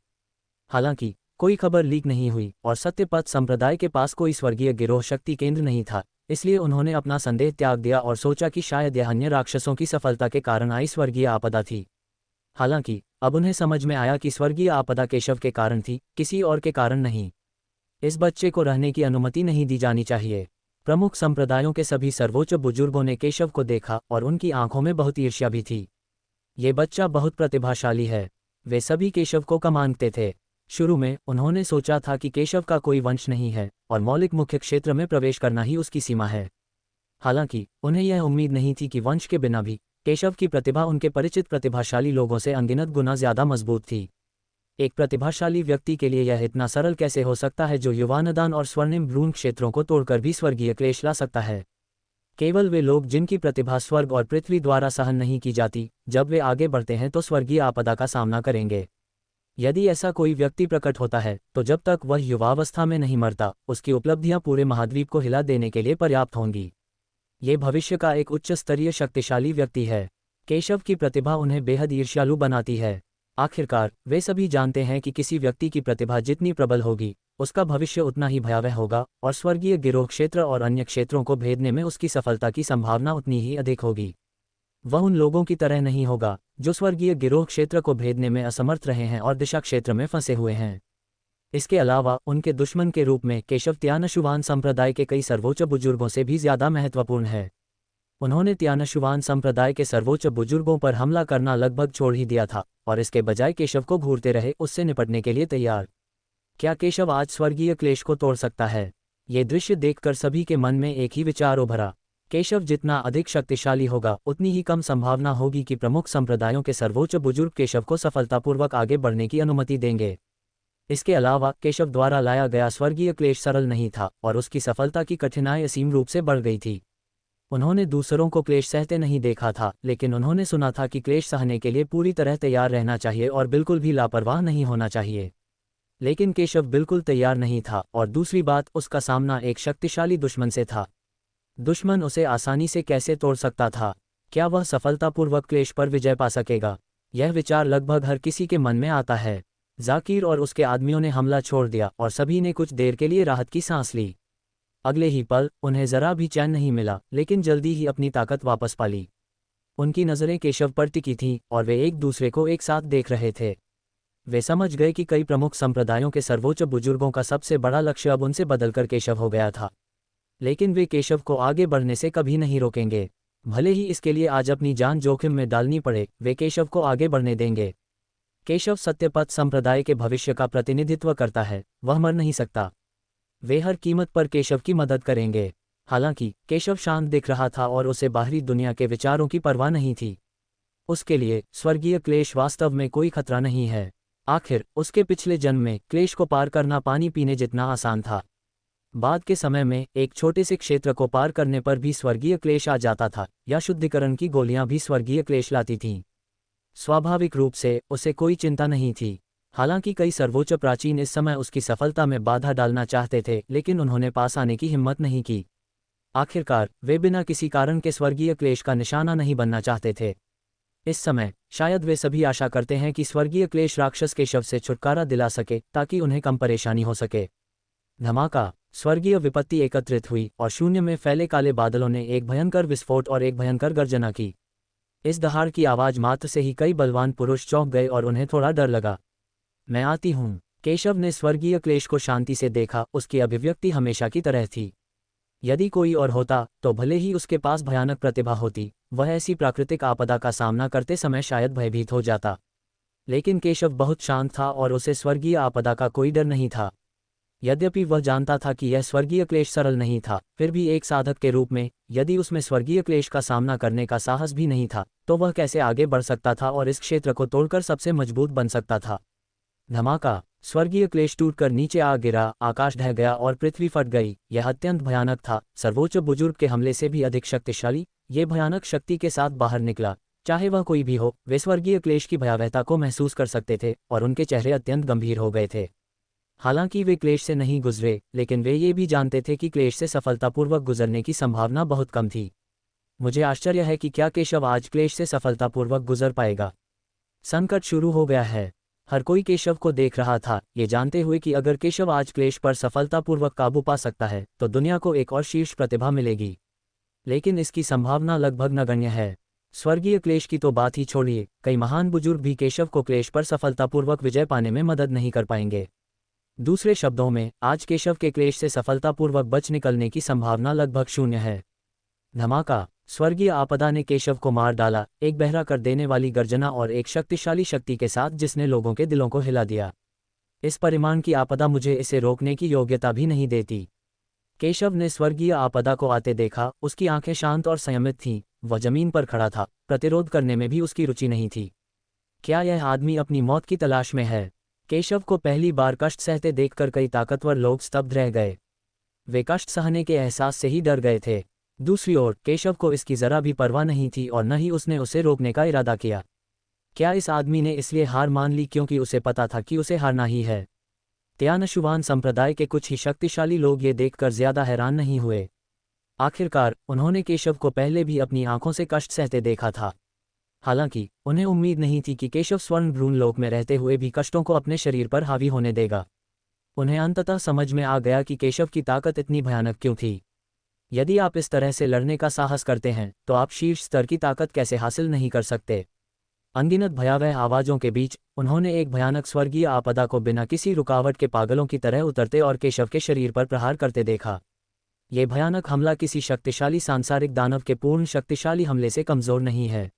Speaker 1: हालांकि कोई खबर लीक नहीं हुई और सत्यपथ संप्रदाय के पास कोई स्वर्गीय गिरोह शक्ति केंद्र नहीं था, इसलिए उन्होंने अपना संदेह त्याग दिया और सोचा कि शायद यह अन्य राक्षसों की सफलता के कारण आई स्वर्गीय आपदा थी। हालांकि अब उन्हें समझ में आया कि स्वर्गीय आपदा केशव के कारण थी, किसी और के कारण नहीं। इस बच्चे को रहने की अनुमति नहीं दी जानी चाहिए। प्रमुख संप्रदायों के सभी सर्वोच्च बुजुर्गों ने केशव को देखा और उनकी आंखों में बहुत ईर्ष्या भी थी। ये बच्चा बहुत प्रतिभाशाली है। वे सभी केशव को कम मानते थे। शुरू में उन्होंने सोचा था कि केशव का कोई वंश नहीं है और मौलिक मुख्य क्षेत्र में प्रवेश करना ही उसकी सीमा है। हालांकि उन्हें यह उम्मीद नहीं थी कि वंश के बिना भी केशव की प्रतिभा उनके परिचित प्रतिभाशाली लोगों से अनगिनत गुना ज्यादा मजबूत थी। एक प्रतिभाशाली व्यक्ति के लिए यह इतना सरल कैसे हो सकता है जो युवानदान और स्वर्णिम भ्रूण क्षेत्रों को तोड़कर भी स्वर्गीय क्लेश ला सकता है? केवल वे लोग जिनकी प्रतिभा स्वर्ग और पृथ्वी द्वारा सहन नहीं की जाती, जब वे आगे बढ़ते हैं तो स्वर्गीय आपदा का सामना करेंगे। यदि ऐसा कोई व्यक्ति प्रकट होता है तो जब तक वह युवावस्था में नहीं मरता, उसकी उपलब्धियां पूरे महाद्वीप को हिला देने के लिए पर्याप्त होंगी। ये भविष्य का एक उच्च स्तरीय शक्तिशाली व्यक्ति है। केशव की प्रतिभा उन्हें बेहद ईर्ष्यालु बनाती है। आखिरकार वे सभी जानते हैं कि किसी व्यक्ति की प्रतिभा जितनी प्रबल होगी, उसका भविष्य उतना ही भयावह होगा और स्वर्गीय गिरोह क्षेत्र और अन्य क्षेत्रों को भेदने में उसकी सफलता की संभावना उतनी ही अधिक होगी। वह उन लोगों की तरह नहीं होगा जो स्वर्गीय गिरोह क्षेत्र को भेदने में असमर्थ रहे हैं और दिशा क्षेत्र में फंसे हुए हैं। इसके अलावा उनके दुश्मन के रूप में केशव त्यानशुवान संप्रदाय के कई सर्वोच्च बुजुर्गों से भी ज्यादा महत्वपूर्ण है। उन्होंने त्यानशुवान संप्रदाय के सर्वोच्च बुजुर्गों पर हमला करना लगभग छोड़ ही दिया था और इसके बजाय केशव को घूरते रहे, उससे निपटने के लिए तैयार। क्या केशव आज स्वर्गीय क्लेश को तोड़ सकता है? ये दृश्य देखकर सभी के मन में एक ही विचार उभरा, केशव जितना अधिक शक्तिशाली होगा उतनी ही कम संभावना होगी कि प्रमुख संप्रदायों के सर्वोच्च बुजुर्ग केशव को सफलतापूर्वक आगे बढ़ने की अनुमति देंगे। इसके अलावा केशव द्वारा लाया गया स्वर्गीय क्लेश सरल नहीं था और उसकी सफलता की कठिनाई असीम रूप से बढ़ गई थी। उन्होंने दूसरों को क्लेश सहते नहीं देखा था, लेकिन उन्होंने सुना था कि क्लेश सहने के लिए पूरी तरह तैयार रहना चाहिए और बिल्कुल भी लापरवाह नहीं होना चाहिए। लेकिन केशव बिल्कुल तैयार नहीं था, और दूसरी बात, उसका सामना एक शक्तिशाली दुश्मन से था। दुश्मन उसे आसानी से कैसे तोड़ सकता था? क्या वह सफलतापूर्वक क्लेश पर विजय पा सकेगा? यह विचार लगभग हर किसी के मन में आता है। जाकिर और उसके आदमियों ने हमला छोड़ दिया और सभी ने कुछ देर के लिए राहत की सांस ली। अगले ही पल उन्हें जरा भी चैन नहीं मिला, लेकिन जल्दी ही अपनी ताकत वापस पा ली। उनकी नज़रें केशव पर टिकी थीं और वे एक दूसरे को एक साथ देख रहे थे। वे समझ गए कि कई प्रमुख संप्रदायों के सर्वोच्च बुजुर्गों का सबसे बड़ा लक्ष्य अब उनसे बदलकर केशव हो गया था। लेकिन वे केशव को आगे बढ़ने से कभी नहीं रोकेंगे। भले ही इसके लिए आज अपनी जान जोखिम में डालनी पड़े, वे केशव को आगे बढ़ने देंगे। केशव सत्यपथ संप्रदाय के भविष्य का प्रतिनिधित्व करता है, वह मर नहीं सकता। वे हर कीमत पर केशव की मदद करेंगे। हालांकि केशव शांत दिख रहा था और उसे बाहरी दुनिया के विचारों की परवाह नहीं थी। उसके लिए स्वर्गीय क्लेश वास्तव में कोई खतरा नहीं है। आखिर उसके पिछले जन्म में क्लेश को पार करना पानी पीने जितना आसान था। बाद के समय में एक छोटे से क्षेत्र को पार करने पर भी स्वर्गीय क्लेश आ जाता था, या शुद्धिकरण की गोलियां भी स्वर्गीय क्लेश लाती थीं। स्वाभाविक रूप से उसे कोई चिंता नहीं थी। हालांकि कई सर्वोच्च प्राचीन इस समय उसकी सफलता में बाधा डालना चाहते थे, लेकिन उन्होंने पास आने की हिम्मत नहीं की। आखिरकार वे बिना किसी कारण के स्वर्गीय क्लेश का निशाना नहीं बनना चाहते थे। इस समय शायद वे सभी आशा करते हैं कि स्वर्गीय क्लेश राक्षस केशव से छुटकारा दिला सके, ताकि उन्हें कम परेशानी हो सके। धमाका! स्वर्गीय विपत्ति एकत्रित हुई और शून्य में फैले काले बादलों ने एक भयंकर विस्फोट और एक भयंकर गर्जना की। इस दहाड़ की आवाज मात्र से ही कई बलवान पुरुष चौंक गए और उन्हें थोड़ा डर लगा। मैं आती हूँ। केशव ने स्वर्गीय क्लेश को शांति से देखा, उसकी अभिव्यक्ति हमेशा की तरह थी। यदि कोई और होता तो भले ही उसके पास भयानक प्रतिभा होती, वह ऐसी प्राकृतिक आपदा का सामना करते समय शायद भयभीत हो जाता। लेकिन केशव बहुत शांत था और उसे स्वर्गीय आपदा का कोई डर नहीं था। यद्यपि वह जानता था कि यह स्वर्गीय क्लेश सरल नहीं था, फिर भी एक साधक के रूप में, यदि उसमें स्वर्गीय क्लेश का सामना करने का साहस भी नहीं था, तो वह कैसे आगे बढ़ सकता था और इस क्षेत्र को तोड़कर सबसे मजबूत बन सकता था। धमाका! स्वर्गीय क्लेश टूटकर नीचे आ गिरा, आकाश ढह गया और पृथ्वी फट गई। यह अत्यंत भयानक था, सर्वोच्च बुजुर्ग के हमले से भी अधिक शक्तिशाली। ये भयानक शक्ति के साथ बाहर निकला। चाहे वह कोई भी हो, वे स्वर्गीय क्लेश की भयावहता को महसूस कर सकते थे और उनके चेहरे अत्यंत गंभीर हो गए थे। हालांकि वे क्लेश से नहीं गुजरे, लेकिन वे ये भी जानते थे कि क्लेश से सफलतापूर्वक गुजरने की संभावना बहुत कम थी। मुझे आश्चर्य है कि क्या केशव आज क्लेश से सफलतापूर्वक गुजर पाएगा। संकट शुरू हो गया है। हर कोई केशव को देख रहा था, ये जानते हुए कि अगर केशव आज क्लेश पर सफलतापूर्वक काबू पा सकता है तो दुनिया को एक और शीर्ष प्रतिभा मिलेगी। लेकिन इसकी संभावना लगभग नगण्य है। स्वर्गीय क्लेश की तो बात ही छोड़िए, कई महान बुजुर्ग भी केशव को क्लेश पर सफलतापूर्वक विजय पाने में मदद नहीं कर पाएंगे। दूसरे शब्दों में, आज केशव के क्लेश से सफलतापूर्वक बच निकलने की संभावना लगभग शून्य है। धमाका! स्वर्गीय आपदा ने केशव को मार डाला, एक बहरा कर देने वाली गर्जना और एक शक्तिशाली शक्ति के साथ जिसने लोगों के दिलों को हिला दिया। इस परिमाण की आपदा मुझे इसे रोकने की योग्यता भी नहीं देती। केशव ने स्वर्गीय आपदा को आते देखा, उसकी आंखें शांत और संयमित थीं, वह जमीन पर खड़ा था, प्रतिरोध करने में भी उसकी रुचि नहीं थी। क्या यह आदमी अपनी मौत की तलाश में है? केशव को पहली बार कष्ट सहते देखकर कई ताकतवर लोग स्तब्ध रह गए। वे कष्ट सहने के एहसास से ही डर गए थे। दूसरी ओर केशव को इसकी जरा भी परवाह नहीं थी और न ही उसने उसे रोकने का इरादा किया। क्या इस आदमी ने इसलिए हार मान ली क्योंकि उसे पता था कि उसे हारना ही है? त्यानशुवान संप्रदाय के कुछ ही शक्तिशाली लोग ये देखकर ज्यादा हैरान नहीं हुए। आखिरकार उन्होंने केशव को पहले भी अपनी आंखों से कष्ट सहते देखा था। हालांकि उन्हें उम्मीद नहीं थी कि केशव स्वर्ण भ्रूण लोक में रहते हुए भी कष्टों को अपने शरीर पर हावी होने देगा। उन्हें अंततः समझ में आ गया कि केशव की ताकत इतनी भयानक क्यों थी। यदि आप इस तरह से लड़ने का साहस करते हैं तो आप शीर्ष स्तर की ताकत कैसे हासिल नहीं कर सकते। अनगिनत भयावह आवाज़ों के बीच उन्होंने एक भयानक स्वर्गीय आपदा को बिना किसी रुकावट के पागलों की तरह उतरते और केशव के शरीर पर प्रहार करते देखा। ये भयानक हमला किसी शक्तिशाली सांसारिक दानव के पूर्ण शक्तिशाली हमले से कमज़ोर नहीं है।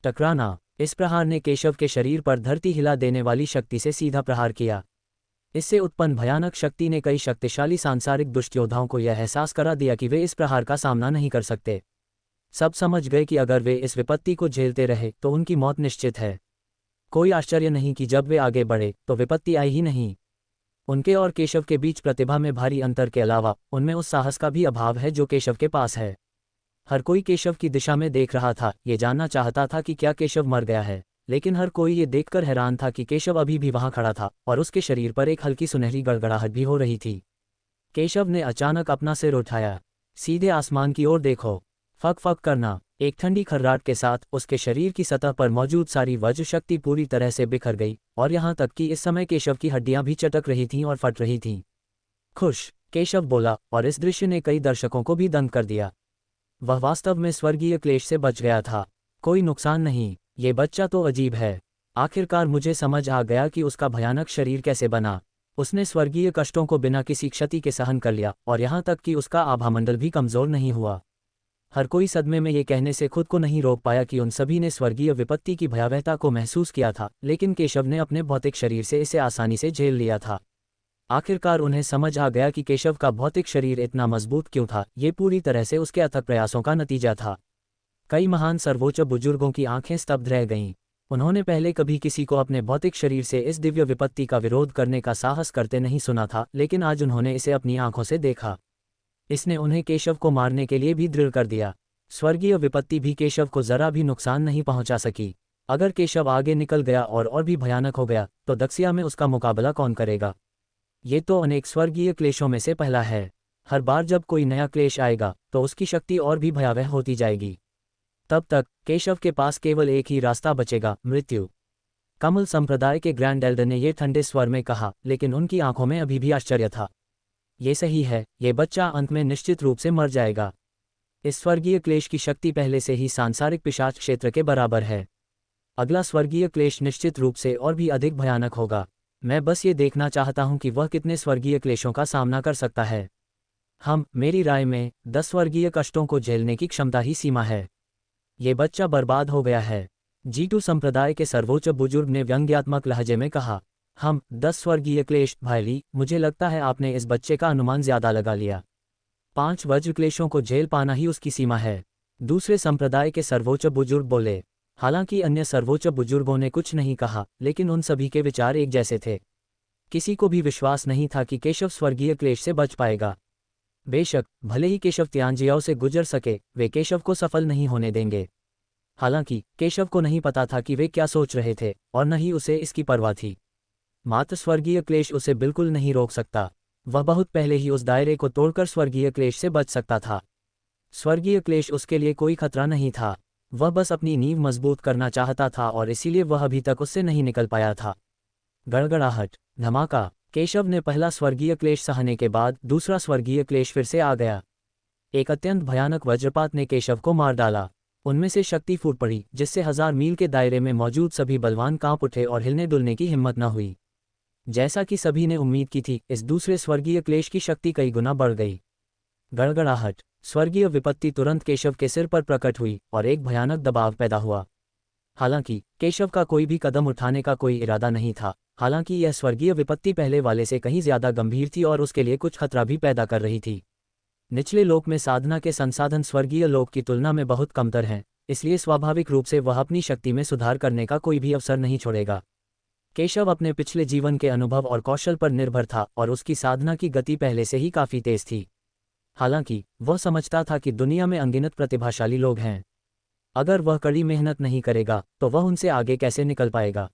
Speaker 1: टकराना! इस प्रहार ने केशव के शरीर पर धरती हिला देने वाली शक्ति से सीधा प्रहार किया। इससे उत्पन्न भयानक शक्ति ने कई शक्तिशाली सांसारिक दुष्ट योद्धाओं को यह एहसास करा दिया कि वे इस प्रहार का सामना नहीं कर सकते। सब समझ गए कि अगर वे इस विपत्ति को झेलते रहे तो उनकी मौत निश्चित है। कोई आश्चर्य नहीं कि जब वे आगे बढ़े तो विपत्ति आई ही नहीं। उनके और केशव के बीच प्रतिभा में भारी अंतर के अलावा उनमें उस साहस का भी अभाव है जो केशव के पास है। हर कोई केशव की दिशा में देख रहा था, ये जानना चाहता था कि क्या केशव मर गया है, लेकिन हर कोई ये देखकर हैरान था कि केशव अभी भी वहां खड़ा था और उसके शरीर पर एक हल्की सुनहरी गड़गड़ाहट भी हो रही थी। केशव ने अचानक अपना सिर उठाया। सीधे आसमान की ओर देखो। फक फक करना। एक ठंडी खर्राट के साथ उसके शरीर की सतह पर मौजूद सारी वज्र शक्ति पूरी तरह से बिखर गई और यहाँ तक कि इस समय केशव की हड्डियां भी चटक रही थीं और फट रही थीं। खुश, केशव बोला, और इस दृश्य ने कई दर्शकों को भी दंग कर दिया। वह वास्तव में स्वर्गीय क्लेश से बच गया था। कोई नुकसान नहीं। ये बच्चा तो अजीब है। आखिरकार मुझे समझ आ गया कि उसका भयानक शरीर कैसे बना। उसने स्वर्गीय कष्टों को बिना किसी क्षति के सहन कर लिया और यहाँ तक कि उसका आभामंडल भी कमजोर नहीं हुआ। हर कोई सदमे में ये कहने से खुद को नहीं रोक पाया कि उन सभी ने स्वर्गीय विपत्ति की भयावहता को महसूस किया था, लेकिन केशव ने अपने भौतिक शरीर से इसे आसानी से झेल लिया था। आखिरकार उन्हें समझ आ गया कि केशव का भौतिक शरीर इतना मजबूत क्यों था। ये पूरी तरह से उसके अथक प्रयासों का नतीजा था। कई महान सर्वोच्च बुजुर्गों की आंखें स्तब्ध रह गईं। उन्होंने पहले कभी किसी को अपने भौतिक शरीर से इस दिव्य विपत्ति का विरोध करने का साहस करते नहीं सुना था, लेकिन आज उन्होंने इसे अपनी आंखों से देखा। इसने उन्हें केशव को मारने के लिए भी दृढ़ कर दिया। स्वर्गीय विपत्ति भी केशव को जरा भी नुकसान नहीं पहुंचा सकी। अगर केशव आगे निकल गया और भी भयानक हो गया तो दक्षिया में उसका मुकाबला कौन करेगा। ये तो अनेक स्वर्गीय क्लेशों में से पहला है। हर बार जब कोई नया क्लेश आएगा तो उसकी शक्ति और भी भयावह होती जाएगी। तब तक केशव के पास केवल एक ही रास्ता बचेगा, मृत्यु। कमल संप्रदाय के ग्रैंड एल्डर ने यह ठंडे स्वर में कहा, लेकिन उनकी आंखों में अभी भी आश्चर्य था। ये सही है, ये बच्चा अंत में निश्चित रूप से मर जाएगा। इस स्वर्गीय क्लेश की शक्ति पहले से ही सांसारिक पिशाच क्षेत्र के बराबर है। अगला स्वर्गीय क्लेश निश्चित रूप से और भी अधिक भयानक होगा। मैं बस ये देखना चाहता हूं कि वह कितने स्वर्गीय क्लेशों का सामना कर सकता है। मेरी राय में 10 स्वर्गीय कष्टों को झेलने की क्षमता ही सीमा है। ये बच्चा बर्बाद हो गया है। G2 संप्रदाय के सर्वोच्च बुजुर्ग ने व्यंग्यात्मक लहजे में कहा। 10 स्वर्गीय क्लेश, भाईली, मुझे लगता है आपने इस बच्चे का अनुमान ज्यादा लगा लिया। 5 वज्र क्लेशों को झेल पाना ही उसकी सीमा है। दूसरे संप्रदाय के सर्वोच्च बुजुर्ग बोले। हालांकि अन्य सर्वोच्च बुजुर्गों ने कुछ नहीं कहा, लेकिन उन सभी के विचार एक जैसे थे। किसी को भी विश्वास नहीं था कि केशव स्वर्गीय क्लेश से बच पाएगा। बेशक भले ही केशव त्यांजियाओं से गुजर सके, वे केशव को सफल नहीं होने देंगे। हालांकि केशव को नहीं पता था कि वे क्या सोच रहे थे और न ही उसे इसकी परवाह थी। मात्र स्वर्गीय क्लेश उसे बिल्कुल नहीं रोक सकता। वह बहुत पहले ही उस दायरे को तोड़कर स्वर्गीय क्लेश से बच सकता था। स्वर्गीय क्लेश उसके लिए कोई खतरा नहीं था। वह बस अपनी नींव मजबूत करना चाहता था और इसीलिए वह अभी तक उससे नहीं निकल पाया था। गड़गड़ाहट, धमाका। केशव ने पहला स्वर्गीय क्लेश सहने के बाद दूसरा स्वर्गीय क्लेश फिर से आ गया। एक अत्यंत भयानक वज्रपात ने केशव को मार डाला। उनमें से शक्ति फूट पड़ी, जिससे 1000 मील के दायरे में मौजूद सभी बलवान कांप उठे और हिलने डुलने की हिम्मत न हुई। जैसा कि सभी ने उम्मीद की थी, इस दूसरे स्वर्गीय क्लेश की शक्ति कई गुना बढ़ गई। गड़गड़ाहट। स्वर्गीय विपत्ति तुरंत केशव के सिर पर प्रकट हुई और एक भयानक दबाव पैदा हुआ। हालांकि केशव का कोई भी कदम उठाने का कोई इरादा नहीं था। हालांकि यह स्वर्गीय विपत्ति पहले वाले से कहीं ज्यादा गंभीर थी और उसके लिए कुछ खतरा भी पैदा कर रही थी। निचले लोक में साधना के संसाधन स्वर्गीय लोक की तुलना में बहुत कमतर हैं, इसलिए स्वाभाविक रूप से वह अपनी शक्ति में सुधार करने का कोई भी अवसर नहीं छोड़ेगा। केशव अपने पिछले जीवन के अनुभव और कौशल पर निर्भर था और उसकी साधना की गति पहले से ही काफी तेज थी। हालांकि वह समझता था कि दुनिया में अनगिनत प्रतिभाशाली लोग हैं। अगर वह कड़ी मेहनत नहीं करेगा तो वह उनसे आगे कैसे निकल पाएगा।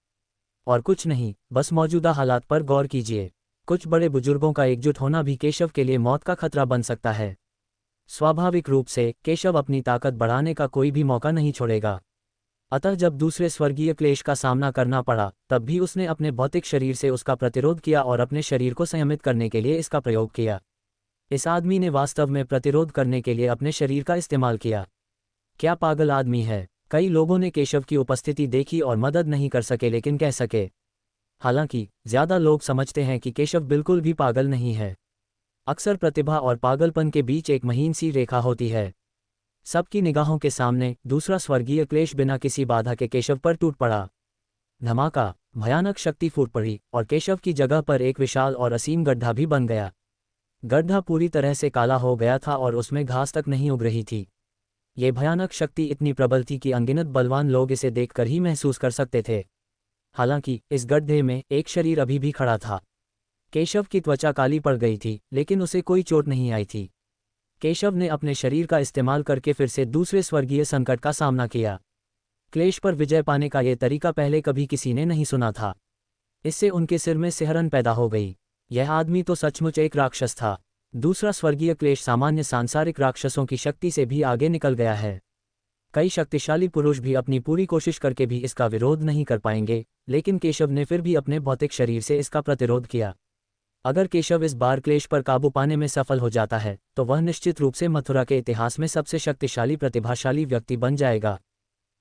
Speaker 1: और कुछ नहीं, बस मौजूदा हालात पर गौर कीजिए। कुछ बड़े बुजुर्गों का एकजुट होना भी केशव के लिए मौत का खतरा बन सकता है। स्वाभाविक रूप से केशव अपनी ताकत बढ़ाने का कोई भी मौका नहीं छोड़ेगा। अतः जब दूसरे स्वर्गीय क्लेश का सामना करना पड़ा, तब भी उसने अपने भौतिक शरीर से उसका प्रतिरोध किया और अपने शरीर को संयमित करने के लिए इसका प्रयोग किया। इस आदमी ने वास्तव में प्रतिरोध करने के लिए अपने शरीर का इस्तेमाल किया। क्या पागल आदमी है। कई लोगों ने केशव की उपस्थिति देखी और मदद नहीं कर सके, लेकिन कह सके। हालांकि ज्यादा लोग समझते हैं कि केशव बिल्कुल भी पागल नहीं है। अक्सर प्रतिभा और पागलपन के बीच एक महीन सी रेखा होती है। सबकी निगाहों के सामने दूसरा स्वर्गीय क्लेश बिना किसी बाधा के केशव पर टूट पड़ा। धमाका, भयानक शक्ति फूट पड़ी और केशव की जगह पर एक विशाल और असीम गड्ढा भी बन गया। गड्ढा पूरी तरह से काला हो गया था और उसमें घास तक नहीं उग रही थी। ये भयानक शक्ति इतनी प्रबल थी कि अनगिनत बलवान लोग इसे देखकर ही महसूस कर सकते थे। हालांकि इस गड्ढे में एक शरीर अभी भी खड़ा था। केशव की त्वचा काली पड़ गई थी, लेकिन उसे कोई चोट नहीं आई थी। केशव ने अपने शरीर का इस्तेमाल करके फिर से दूसरे स्वर्गीय संकट का सामना किया। क्लेश पर विजय पाने का ये तरीका पहले कभी किसी ने नहीं सुना था। इससे उनके सिर में सिहरन पैदा हो गई। यह आदमी तो सचमुच एक राक्षस था। दूसरा स्वर्गीय क्लेश सामान्य सांसारिक राक्षसों की शक्ति से भी आगे निकल गया है। कई शक्तिशाली पुरुष भी अपनी पूरी कोशिश करके भी इसका विरोध नहीं कर पाएंगे, लेकिन केशव ने फिर भी अपने भौतिक शरीर से इसका प्रतिरोध किया। अगर केशव इस बार क्लेश पर काबू पाने में सफल हो जाता है तो वह निश्चित रूप से मथुरा के इतिहास में सबसे शक्तिशाली प्रतिभाशाली व्यक्ति बन जाएगा।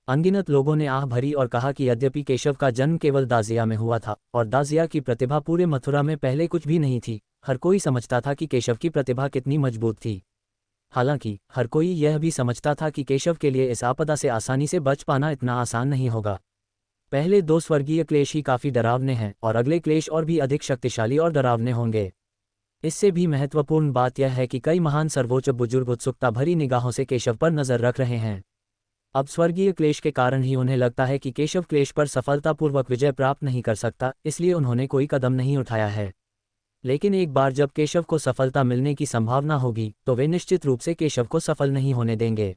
Speaker 1: अनगिनत लोगों ने आह भरी और कहा कि यद्यपि केशव का जन्म केवल दाजिया में हुआ था और दाजिया की प्रतिभा पूरे मथुरा में पहले कुछ भी नहीं थी, हर कोई समझता था कि केशव की प्रतिभा कितनी मजबूत थी। हालांकि हर कोई यह भी समझता था कि केशव के लिए इस आपदा से आसानी से बच पाना इतना आसान नहीं होगा। पहले दो स्वर्गीय क्लेश ही काफी डरावने हैं और अगले क्लेश और भी अधिक शक्तिशाली और डरावने होंगे। इससे भी महत्वपूर्ण बात यह है कि कई महान सर्वोच्च बुजुर्ग उत्सुकता भरी निगाहों से केशव पर नजर रख रहे हैं। अब स्वर्गीय क्लेश के कारण ही उन्हें लगता है कि केशव क्लेश पर सफलतापूर्वक विजय प्राप्त नहीं कर सकता, इसलिए उन्होंने कोई कदम नहीं उठाया है। लेकिन एक बार जब केशव को सफलता मिलने की संभावना होगी तो वे निश्चित रूप से केशव को सफल नहीं होने देंगे।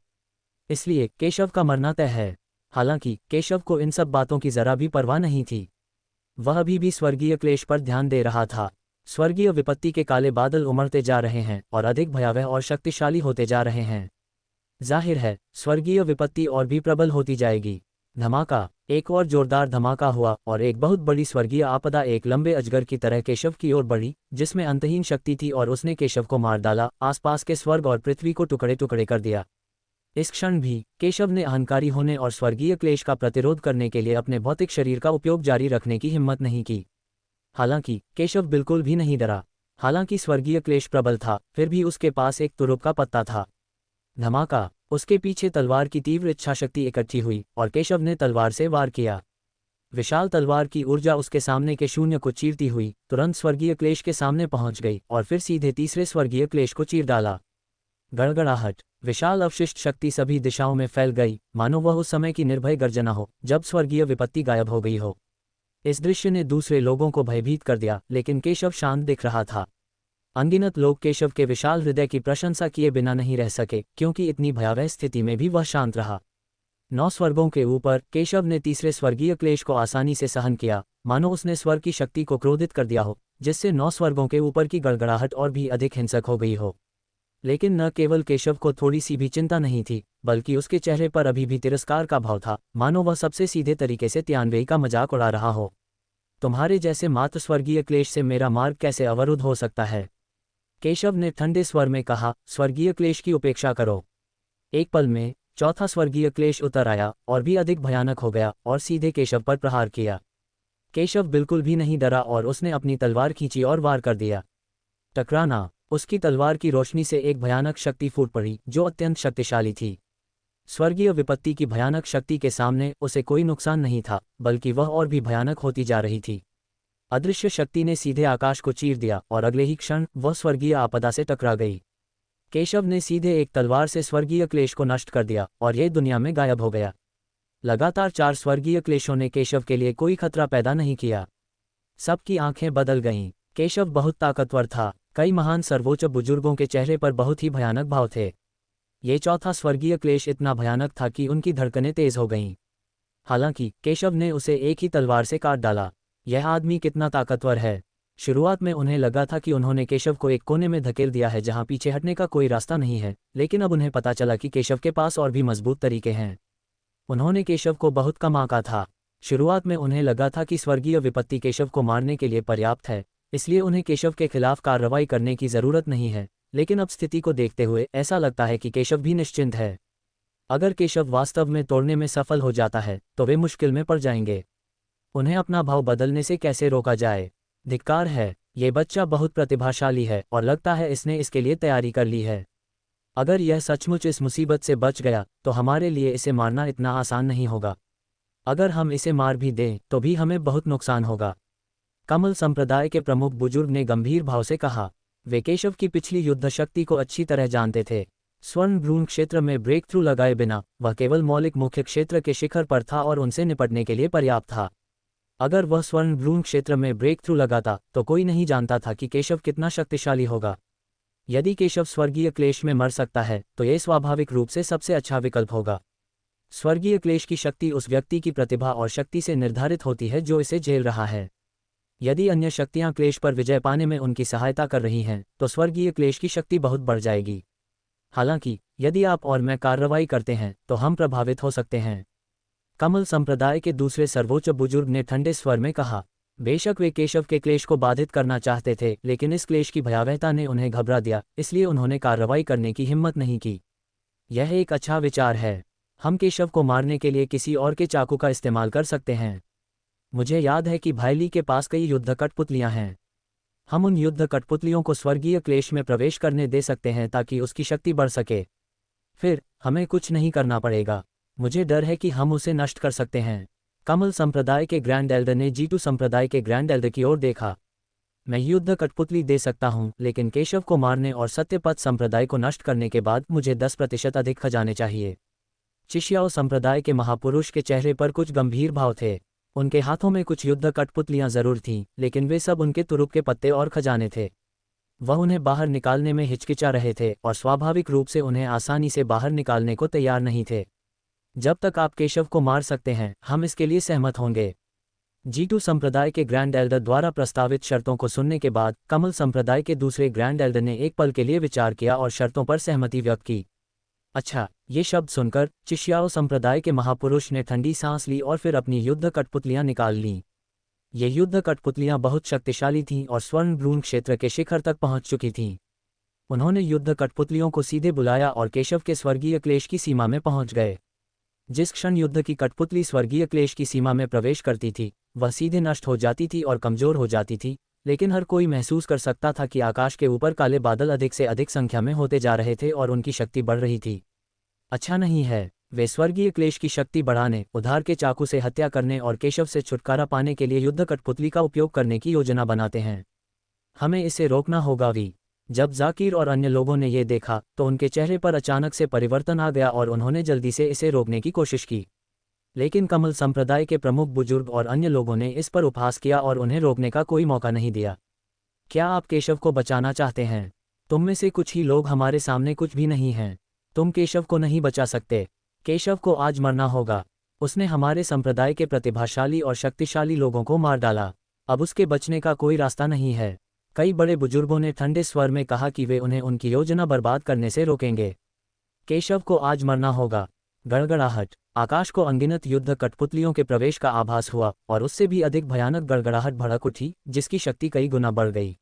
Speaker 1: इसलिए केशव का मरना तय है। हालांकि केशव को इन सब बातों की जरा भी परवाह नहीं थी। वह अभी भी स्वर्गीय क्लेश पर ध्यान दे रहा था। स्वर्गीय विपत्ति के काले बादल उमड़ते जा रहे हैं और अधिक भयावह और शक्तिशाली होते जा रहे हैं। जाहिर है स्वर्गीय विपत्ति और भी प्रबल होती जाएगी। धमाका, एक और जोरदार धमाका हुआ और एक बहुत बड़ी स्वर्गीय आपदा एक लंबे अजगर की तरह केशव की ओर बढ़ी, जिसमें अंतहीन शक्ति थी और उसने केशव को मार डाला, आसपास के स्वर्ग और पृथ्वी को टुकड़े टुकड़े कर दिया। इस क्षण भी केशव ने अहंकारी होने और स्वर्गीय क्लेश का प्रतिरोध करने के लिए अपने भौतिक शरीर का उपयोग जारी रखने की हिम्मत नहीं की। हालांकि केशव बिल्कुल भी नहीं डरा। हालांकि स्वर्गीय क्लेश प्रबल था, फिर भी उसके पास एक तुरुप का पत्ता था। धमाका, उसके पीछे तलवार की तीव्र इच्छाशक्ति इकट्ठी हुई और केशव ने तलवार से वार किया। विशाल तलवार की ऊर्जा उसके सामने के शून्य को चीरती हुई तुरंत स्वर्गीय क्लेश के सामने पहुंच गई और फिर सीधे तीसरे स्वर्गीय क्लेश को चीर डाला। गड़गड़ाहट, विशाल अवशिष्ट शक्ति सभी दिशाओं में फैल गई, मानो वह उस समय की निर्भय गर्जना हो जब स्वर्गीय विपत्ति गायब हो गई हो। इस दृश्य ने दूसरे लोगों को भयभीत कर दिया, लेकिन केशव शांत दिख रहा था। अनगिनत लोग केशव के विशाल हृदय की प्रशंसा किए बिना नहीं रह सके, क्योंकि इतनी भयावह स्थिति में भी वह शांत रहा। 9 स्वर्गों के ऊपर केशव ने तीसरे स्वर्गीय क्लेश को आसानी से सहन किया, मानो उसने स्वर्ग की शक्ति को क्रोधित कर दिया हो, जिससे 9 स्वर्गों के ऊपर की गड़गड़ाहट और भी अधिक हिंसक हो गई हो। लेकिन न केवल केशव को थोड़ी सी भी चिंता नहीं थी, बल्कि उसके चेहरे पर अभी भी तिरस्कार का भाव था, मानो वह सबसे सीधे तरीके से त्यानवेई का मजाक उड़ा रहा हो। तुम्हारे जैसे मात्र स्वर्गीय क्लेश से मेरा मार्ग कैसे अवरुद्ध हो सकता है? केशव ने ठंडे स्वर में कहा, स्वर्गीय क्लेश की उपेक्षा करो। एक पल में चौथा स्वर्गीय क्लेश उतर आया और भी अधिक भयानक हो गया और सीधे केशव पर प्रहार किया। केशव बिल्कुल भी नहीं डरा और उसने अपनी तलवार खींची और वार कर दिया। टकराना, उसकी तलवार की रोशनी से एक भयानक शक्ति फूट पड़ी जो अत्यंत शक्तिशाली थी। स्वर्गीय विपत्ति की भयानक शक्ति के सामने उसे कोई नुकसान नहीं था, बल्कि वह और भी भयानक होती जा रही थी। अदृश्य शक्ति ने सीधे आकाश को चीर दिया और अगले ही क्षण वह स्वर्गीय आपदा से टकरा गई। केशव ने सीधे एक तलवार से स्वर्गीय क्लेश को नष्ट कर दिया और यह दुनिया में गायब हो गया। लगातार 4 स्वर्गीय क्लेशों ने केशव के लिए कोई खतरा पैदा नहीं किया। सबकी आंखें बदल गईं। केशव बहुत ताकतवर था। कई महान सर्वोच्च बुजुर्गों के चेहरे पर बहुत ही भयानक भाव थे। ये चौथा स्वर्गीय क्लेश इतना भयानक था कि उनकी धड़कनें तेज हो गईं। हालांकि केशव ने उसे एक ही तलवार से काट डाला। यह आदमी कितना ताकतवर है। शुरुआत में उन्हें लगा था कि उन्होंने केशव को एक कोने में धकेल दिया है जहां पीछे हटने का कोई रास्ता नहीं है, लेकिन अब उन्हें पता चला कि केशव के पास और भी मजबूत तरीके हैं। उन्होंने केशव को बहुत कम आंका था। शुरुआत में उन्हें लगा था कि स्वर्गीय विपत्ति केशव को मारने के लिए पर्याप्त है, इसलिए उन्हें केशव के खिलाफ कार्रवाई करने की जरूरत नहीं है, लेकिन अब स्थिति को देखते हुए ऐसा लगता है कि केशव भी निश्चिंत है। अगर केशव वास्तव में तोड़ने में सफल हो जाता है तो वे मुश्किल में पड़ जाएंगे। उन्हें अपना भाव बदलने से कैसे रोका जाए? धिक्कार है, ये बच्चा बहुत प्रतिभाशाली है और लगता है इसने इसके लिए तैयारी कर ली है। अगर यह सचमुच इस मुसीबत से बच गया तो हमारे लिए इसे मारना इतना आसान नहीं होगा। अगर हम इसे मार भी दें तो भी हमें बहुत नुकसान होगा। कमल संप्रदाय के प्रमुख बुजुर्ग ने गंभीर भाव से कहा। वे केशव की पिछली युद्ध शक्ति को अच्छी तरह जानते थे। स्वर्ण भ्रूण क्षेत्र में ब्रेक थ्रू लगाए बिना वह केवल मौलिक मुख्य क्षेत्र के शिखर पर था और उनसे निपटने के लिए पर्याप्त था। अगर वह स्वर्ण भ्रूण क्षेत्र में ब्रेक थ्रू लगाता तो कोई नहीं जानता था कि केशव कितना शक्तिशाली होगा। यदि केशव स्वर्गीय क्लेश में मर सकता है तो यह स्वाभाविक रूप से सबसे अच्छा विकल्प होगा। स्वर्गीय क्लेश की शक्ति उस व्यक्ति की प्रतिभा और शक्ति से निर्धारित होती है जो इसे झेल रहा है। यदि अन्य शक्तियां क्लेश पर विजय पाने में उनकी सहायता कर रही हैं तो स्वर्गीय क्लेश की शक्ति बहुत बढ़ जाएगी। हालांकि यदि आप और मैं कार्रवाई करते हैं तो हम प्रभावित हो सकते हैं। कमल संप्रदाय के दूसरे सर्वोच्च बुजुर्ग ने ठंडे स्वर में कहा। बेशक वे केशव के क्लेश को बाधित करना चाहते थे, लेकिन इस क्लेश की भयावहता ने उन्हें घबरा दिया, इसलिए उन्होंने कार्रवाई करने की हिम्मत नहीं की। यह एक अच्छा विचार है। हम केशव को मारने के लिए किसी और के चाकू का इस्तेमाल कर सकते हैं। मुझे याद है कि भाईली के पास कई युद्ध कठपुतलियां हैं। हम उन युद्ध कठपुतलियों को स्वर्गीय क्लेश में प्रवेश करने दे सकते हैं ताकि उसकी शक्ति बढ़ सके। फिर हमें कुछ नहीं करना पड़ेगा। मुझे डर है कि हम उसे नष्ट कर सकते हैं। कमल संप्रदाय के ग्रैंड एल्डर ने जीटू संप्रदाय के ग्रैंड एल्डर की ओर देखा। मैं युद्ध कठपुतली दे सकता हूं, लेकिन केशव को मारने और सत्यपथ संप्रदाय को नष्ट करने के बाद मुझे 10% अधिक खजाने चाहिए। चिश्याओ संप्रदाय के महापुरुष के चेहरे पर कुछ गंभीर भाव थे। उनके हाथों में कुछ युद्ध कठपुतलियां जरूर थीं, लेकिन वे सब उनके तुरुप के पत्ते और खजाने थे। वह उन्हें बाहर निकालने में हिचकिचा रहे थे और स्वाभाविक रूप से उन्हें आसानी से बाहर निकालने को तैयार नहीं थे। जब तक आप केशव को मार सकते हैं, हम इसके लिए सहमत होंगे। जीटू संप्रदाय के ग्रैंड एल्डर द्वारा प्रस्तावित शर्तों को सुनने के बाद कमल संप्रदाय के दूसरे ग्रैंड एल्डर ने एक पल के लिए विचार किया और शर्तों पर सहमति व्यक्त की। अच्छा, ये शब्द सुनकर चिश्याओ संप्रदाय के महापुरुष ने ठंडी सांस ली और फिर अपनी युद्ध कठपुतलियां निकाल लीं। ये युद्ध कठपुतलियां बहुत शक्तिशाली थीं और स्वर्ण भ्रूण क्षेत्र के शिखर तक पहुंच चुकी थीं। उन्होंने युद्ध कठपुतलियों को सीधे बुलाया और केशव के स्वर्गीय क्लेश की सीमा में पहुंच गए। जिस क्षण युद्ध की कठपुतली स्वर्गीय क्लेश की सीमा में प्रवेश करती थी, वह सीधे नष्ट हो जाती थी और कमजोर हो जाती थी, लेकिन हर कोई महसूस कर सकता था कि आकाश के ऊपर काले बादल अधिक से अधिक संख्या में होते जा रहे थे और उनकी शक्ति बढ़ रही थी। अच्छा नहीं है, वे स्वर्गीय क्लेश की शक्ति बढ़ाने, उधार के चाकू से हत्या करने और केशव से छुटकारा पाने के लिए युद्ध कठपुतली का उपयोग करने की योजना बनाते हैं। हमें इसे रोकना होगा। जब जाकिर और अन्य लोगों ने ये देखा तो उनके चेहरे पर अचानक से परिवर्तन आ गया और उन्होंने जल्दी से इसे रोकने की कोशिश की। लेकिन कमल संप्रदाय के प्रमुख बुजुर्ग और अन्य लोगों ने इस पर उपहास किया और उन्हें रोकने का कोई मौका नहीं दिया। क्या आप केशव को बचाना चाहते हैं? तुम में से कुछ ही लोग हमारे सामने कुछ भी नहीं हैं। तुम केशव को नहीं बचा सकते। केशव को आज मरना होगा। उसने हमारे संप्रदाय के प्रतिभाशाली और शक्तिशाली लोगों को मार डाला। अब उसके बचने का कोई रास्ता नहीं है। कई बड़े बुजुर्गों ने ठंडे स्वर में कहा कि वे उन्हें उनकी योजना बर्बाद करने से रोकेंगे। केशव को आज मरना होगा। गड़गड़ाहट। आकाश को अनगिनत युद्ध कठपुतलियों के प्रवेश का आभास हुआ और उससे भी अधिक भयानक गड़गड़ाहट भड़क उठी, जिसकी शक्ति कई गुना बढ़ गई।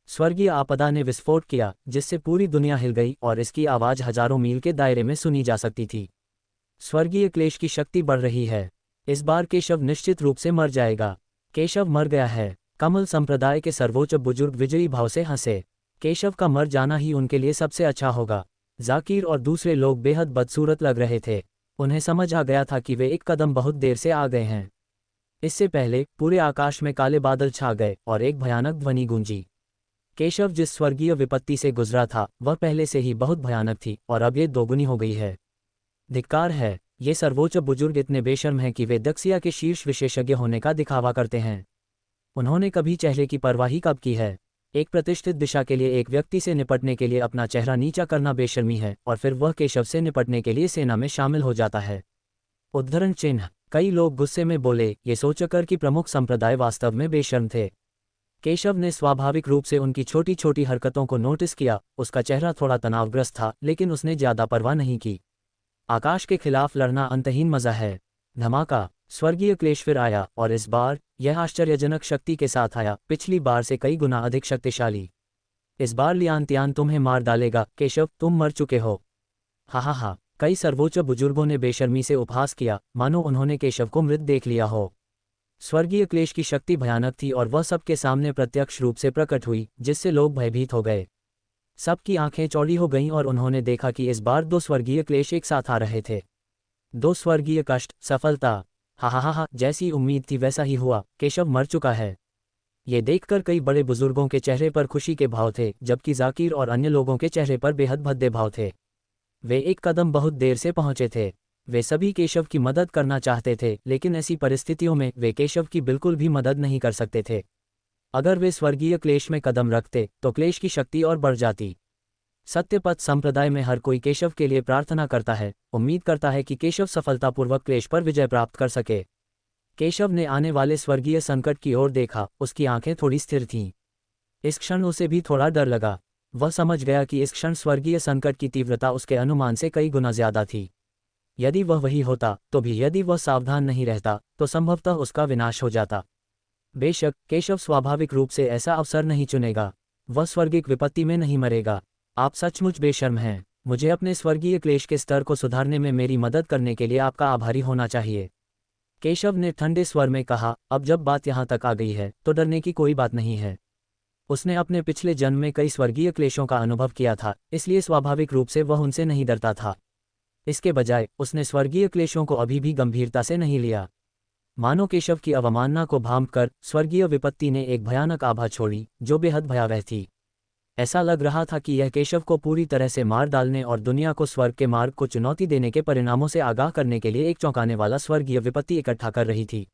Speaker 1: स्वर्गीय आपदा ने विस्फोट किया, जिससे पूरी दुनिया हिल गई और इसकी आवाज हजारों मील के दायरे में सुनी जा सकती थी। स्वर्गीय क्लेश की शक्ति बढ़ रही है। इस बार केशव निश्चित रूप से मर जाएगा। केशव मर गया है। कमल संप्रदाय के सर्वोच्च बुजुर्ग विजयी भाव से हंसे। केशव का मर जाना ही उनके लिए सबसे अच्छा होगा। जाकिर और दूसरे लोग बेहद बदसूरत लग रहे थे। उन्हें समझ आ गया था कि वे एक कदम बहुत देर से आ गए हैं। इससे पहले पूरे आकाश में काले बादल छा गए और एक भयानक ध्वनि गूंजी। केशव जिस स्वर्गीय विपत्ति से गुजरा था वह पहले से ही बहुत भयानक थी और अब ये दोगुनी हो गई है। धिक्कार है, ये सर्वोच्च बुजुर्ग इतने बेशर्म हैं कि वे दक्षिया के शीर्ष विशेषज्ञ होने का दिखावा करते हैं। उन्होंने कभी चेहरे की परवाह ही कब की है? एक प्रतिष्ठित दिशा के लिए एक व्यक्ति से निपटने के लिए अपना चेहरा नीचा करना बेशर्मी है और फिर वह केशव से निपटने के लिए सेना में शामिल हो जाता है। उद्धरण चिन्ह। कई लोग गुस्से में बोले, ये सोचकर कि प्रमुख संप्रदाय वास्तव में बेशर्म थे। केशव ने स्वाभाविक रूप से उनकी छोटी छोटी हरकतों को नोटिस किया। उसका चेहरा थोड़ा तनावग्रस्त था, लेकिन उसने ज्यादा परवाह नहीं की। आकाश के खिलाफ लड़ना अंतहीन मजा है। धमाका। स्वर्गीय क्लेश फिर आया और इस बार यह आश्चर्यजनक शक्ति के साथ आया, पिछली बार से कई गुना अधिक शक्तिशाली। इस बार लियांतियान तुम्हें मार डालेगा। केशव, तुम मर चुके हो। हा। कई सर्वोच्च बुजुर्गों ने बेशर्मी से उपहास किया, मानो उन्होंने केशव को मृत देख लिया हो। स्वर्गीय क्लेश की शक्ति भयानक थी और वह सबके सामने प्रत्यक्ष रूप से प्रकट हुई, जिससे लोग भयभीत हो गए। सबकी आंखें चौड़ी हो गईं और उन्होंने देखा कि इस बार दो स्वर्गीय क्लेश एक साथ आ रहे थे। दो स्वर्गीय कष्ट, सफलता। हा हा हा हा, जैसी उम्मीद थी वैसा ही हुआ, केशव मर चुका है। ये देखकर कई बड़े बुजुर्गों के चेहरे पर खुशी के भाव थे, जबकि जाकिर और अन्य लोगों के चेहरे पर बेहद भद्दे भाव थे। वे एक कदम बहुत देर से पहुंचे थे। वे सभी केशव की मदद करना चाहते थे, लेकिन ऐसी परिस्थितियों में वे केशव की बिल्कुल भी मदद नहीं कर सकते थे। अगर वे स्वर्गीय क्लेश में कदम रखते तो क्लेश की शक्ति और बढ़ जाती। सत्यपथ संप्रदाय में हर कोई केशव के लिए प्रार्थना करता है, उम्मीद करता है कि केशव सफलतापूर्वक क्लेश पर विजय प्राप्त कर सके। केशव ने आने वाले स्वर्गीय संकट की ओर देखा, उसकी आंखें थोड़ी स्थिर थीं। इस क्षण उसे भी थोड़ा डर लगा। वह समझ गया कि इस क्षण स्वर्गीय संकट की तीव्रता उसके अनुमान से कई गुना ज्यादा थी। यदि वह वही होता तो भी यदि वह सावधान नहीं रहता तो संभवतः उसका विनाश हो जाता। बेशक केशव स्वाभाविक रूप से ऐसा अवसर नहीं चुनेगा। वह स्वर्गिक विपत्ति में नहीं मरेगा। आप सचमुच बेशर्म हैं। मुझे अपने स्वर्गीय क्लेश के स्तर को सुधारने में मेरी मदद करने के लिए आपका आभारी होना चाहिए। केशव ने ठंडे स्वर में कहा, अब जब बात यहाँ तक आ गई है तो डरने की कोई बात नहीं है। उसने अपने पिछले जन्म में कई स्वर्गीय क्लेशों का अनुभव किया था, इसलिए स्वाभाविक रूप से वह उनसे नहीं डरता था। इसके बजाय उसने स्वर्गीय क्लेशों को अभी भी गंभीरता से नहीं लिया। मानो केशव की अवमानना को भांपकर स्वर्गीय विपत्ति ने एक भयानक आभा छोड़ी, जो बेहद भयावह थी। ऐसा लग रहा था कि यह केशव को पूरी तरह से मार डालने और दुनिया को स्वर्ग के मार्ग को चुनौती देने के परिणामों से आगाह करने के लिए एक चौंकाने वाला स्वर्गीय विपत्ति इकट्ठा कर रही थी।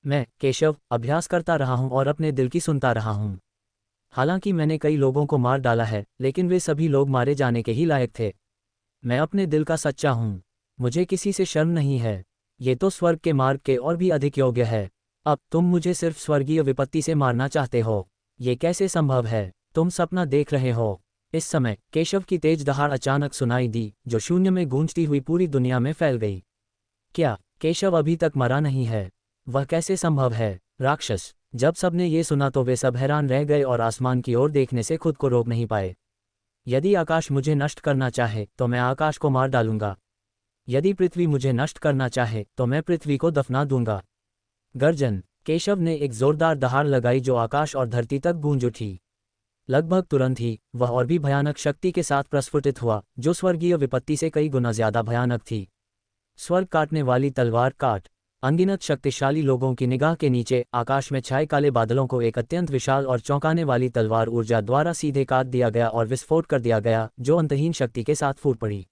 Speaker 1: मैं, केशव, अभ्यास करता रहा हूं और अपने दिल की सुनता रहा हूं। हालांकि मैंने कई लोगों को मार डाला है, लेकिन वे सभी लोग मारे जाने के ही लायक थे। मैं अपने दिल का सच्चा हूं। मुझे किसी से शर्म नहीं है। ये तो स्वर्ग के मार्ग के और भी अधिक योग्य है। अब तुम मुझे सिर्फ स्वर्गीय विपत्ति से मारना चाहते हो। ये कैसे संभव है? तुम सपना देख रहे हो। इस समय केशव की तेज दहाड़ अचानक सुनाई दी, जो शून्य में गूंजती हुई पूरी दुनिया में फैल गई। क्या केशव अभी तक मरा नहीं है? वह कैसे संभव है? राक्षस! जब सबने ये सुना तो वे सब हैरान रह गए और आसमान की ओर देखने से खुद को रोक नहीं पाए। यदि आकाश मुझे नष्ट करना चाहे तो मैं आकाश को मार डालूंगा। यदि पृथ्वी मुझे नष्ट करना चाहे तो मैं पृथ्वी को दफना दूंगा। गर्जन! केशव ने एक जोरदार दहाड़ लगाई जो आकाश और धरती तक गूंज उठी। लगभग तुरंत ही वह और भी भयानक शक्ति के साथ प्रस्फुटित हुआ, जो स्वर्गीय विपत्ति से कई गुना ज्यादा भयानक थी। स्वर्ग काटने वाली तलवार काट! अनगिनत शक्तिशाली लोगों की निगाह के नीचे आकाश में छाए काले बादलों को एक अत्यंत विशाल और चौंकाने वाली तलवार ऊर्जा द्वारा सीधे काट दिया गया और विस्फोट कर दिया गया, जो अंतहीन शक्ति के साथ फूट पड़ी।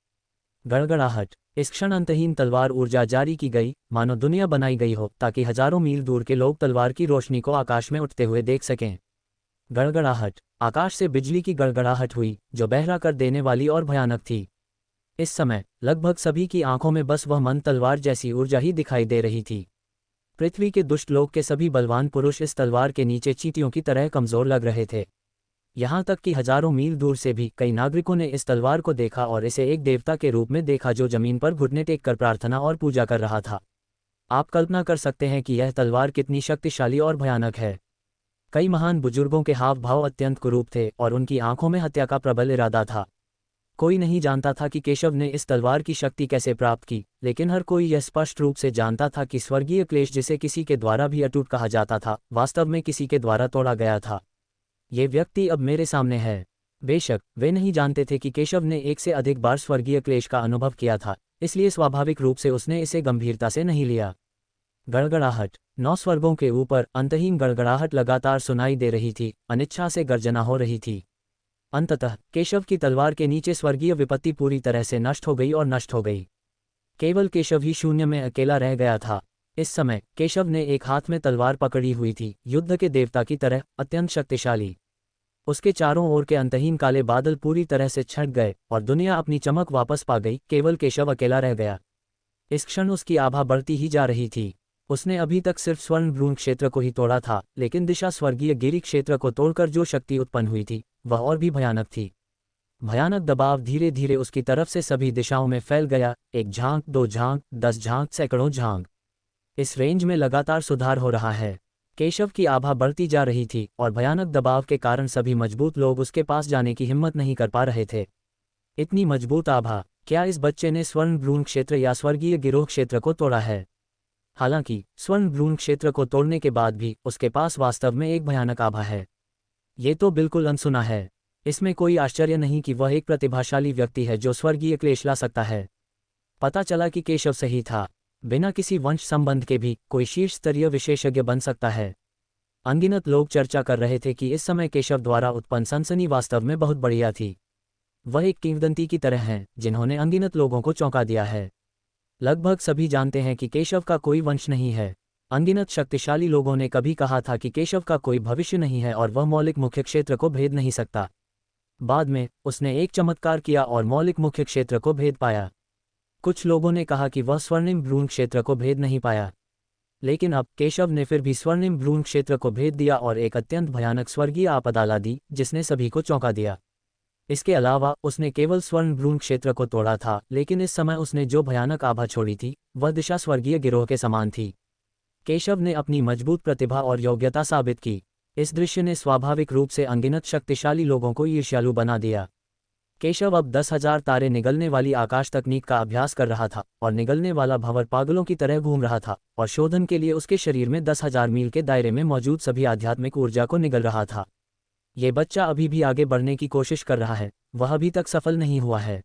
Speaker 1: गड़गड़ाहट! इस क्षण अंतहीन तलवार ऊर्जा जारी की गई, मानो दुनिया बनाई गई हो ताकि हजारों मील दूर के लोग तलवार की रोशनी को आकाश में उठते हुए देख सकें। गड़गड़ाहट! आकाश से बिजली की गड़गड़ाहट हुई, जो बहरा कर देने वाली और भयानक थी। इस समय लगभग सभी की आंखों में बस वह मन तलवार जैसी ऊर्जा ही दिखाई दे रही थी। पृथ्वी के दुष्ट लोक के सभी बलवान पुरुष इस तलवार के नीचे चींटियों की तरह कमजोर लग रहे थे। यहाँ तक कि हजारों मील दूर से भी कई नागरिकों ने इस तलवार को देखा और इसे एक देवता के रूप में देखा, जो जमीन पर घुटने टेक कर प्रार्थना और पूजा कर रहा था। आप कल्पना कर सकते हैं कि यह तलवार कितनी शक्तिशाली और भयानक है। कई महान बुजुर्गों के हाव भाव अत्यंत कुरूप थे और उनकी आंखों में हत्या का प्रबल इरादा था। कोई नहीं जानता था कि केशव ने इस तलवार की शक्ति कैसे प्राप्त की, लेकिन हर कोई यह स्पष्ट रूप से जानता था कि स्वर्गीय क्लेश, जिसे किसी के द्वारा भी अटूट कहा जाता था, वास्तव में किसी के द्वारा तोड़ा गया था। ये व्यक्ति अब मेरे सामने है। बेशक वे नहीं जानते थे कि केशव ने एक से अधिक बार स्वर्गीय क्लेश का अनुभव किया था, इसलिए स्वाभाविक रूप से उसने इसे गंभीरता से नहीं लिया। गड़गड़ाहट! 9 स्वर्गों के ऊपर अंतहीन गड़गड़ाहट लगातार सुनाई दे रही थी, अनिच्छा से गर्जना हो रही थी। अंततः केशव की तलवार के नीचे स्वर्गीय विपत्ति पूरी तरह से नष्ट हो गई और नष्ट हो गई। केवल केशव ही शून्य में अकेला रह गया था। इस समय केशव ने एक हाथ में तलवार पकड़ी हुई थी, युद्ध के देवता की तरह अत्यंत शक्तिशाली। उसके चारों ओर के अंतहीन काले बादल पूरी तरह से छट गए और दुनिया अपनी चमक वापस पा गई। केवल केशव अकेला रह गया। इस क्षण उसकी आभा बढ़ती ही जा रही थी। उसने अभी तक सिर्फ स्वर्ण भ्रूण क्षेत्र को ही तोड़ा था, लेकिन दिशा स्वर्गीय गिरी क्षेत्र को तोड़कर जो शक्ति उत्पन्न हुई थी वह और भी भयानक थी। भयानक दबाव धीरे धीरे उसकी तरफ से सभी दिशाओं में फैल गया। 1 झांक, 2 झांक, 10 झांक, सैकड़ों झांक। इस रेंज में लगातार सुधार हो रहा है। केशव की आभा बढ़ती जा रही थी और भयानक दबाव के कारण सभी मजबूत लोग उसके पास जाने की हिम्मत नहीं कर पा रहे थे। इतनी मजबूत आभा! क्या इस बच्चे ने स्वर्ण भ्रूण क्षेत्र या स्वर्गीय गिरोह क्षेत्र को तोड़ा है? हालांकि स्वर्ण भ्रूण क्षेत्र को तोड़ने के बाद भी उसके पास वास्तव में एक भयानक आभा है। ये तो बिल्कुल अनसुना है। इसमें कोई आश्चर्य नहीं कि वह एक प्रतिभाशाली व्यक्ति है जो स्वर्गीय क्लेश ला सकता है। पता चला कि केशव सही था। बिना किसी वंश संबंध के भी कोई शीर्ष स्तरीय विशेषज्ञ बन सकता है। अनगिनत लोग चर्चा कर रहे थे कि इस समय केशव द्वारा उत्पन्न सनसनी वास्तव में बहुत बढ़िया थी। वह एक किंवदंती की तरह हैं जिन्होंने अनगिनत लोगों को चौंका दिया है। लगभग सभी जानते हैं कि केशव का कोई वंश नहीं है। अनगिनत शक्तिशाली लोगों ने कभी कहा था कि केशव का कोई भविष्य नहीं है और वह मौलिक मुख्य क्षेत्र को भेद नहीं सकता। बाद में उसने एक चमत्कार किया और मौलिक मुख्य क्षेत्र को भेद पाया। कुछ लोगों ने कहा कि वह स्वर्णिम भ्रूण क्षेत्र को भेद नहीं पाया, लेकिन अब केशव ने फिर भी स्वर्णिम भ्रूण क्षेत्र को भेद दिया और एक अत्यंत भयानक स्वर्गीय आपदा ला दी जिसने सभी को चौंका दिया। इसके अलावा उसने केवल स्वर्ण भ्रूण क्षेत्र को तोड़ा था, लेकिन इस समय उसने जो भयानक आभा छोड़ी थी वह दिशा स्वर्गीय गिरोह के समान थी। केशव ने अपनी मजबूत प्रतिभा और योग्यता साबित की। इस दृश्य ने स्वाभाविक रूप से अनगिनत शक्तिशाली लोगों को ईर्ष्यालु बना दिया। केशव अब 10,000 तारे निगलने वाली आकाश तकनीक का अभ्यास कर रहा था और निगलने वाला भंवर पागलों की तरह घूम रहा था और शोधन के लिए उसके शरीर में 10,000 मील के दायरे में मौजूद सभी आध्यात्मिक ऊर्जा को निगल रहा था। ये बच्चा अभी भी आगे बढ़ने की कोशिश कर रहा है, वह अभी तक सफल नहीं हुआ है।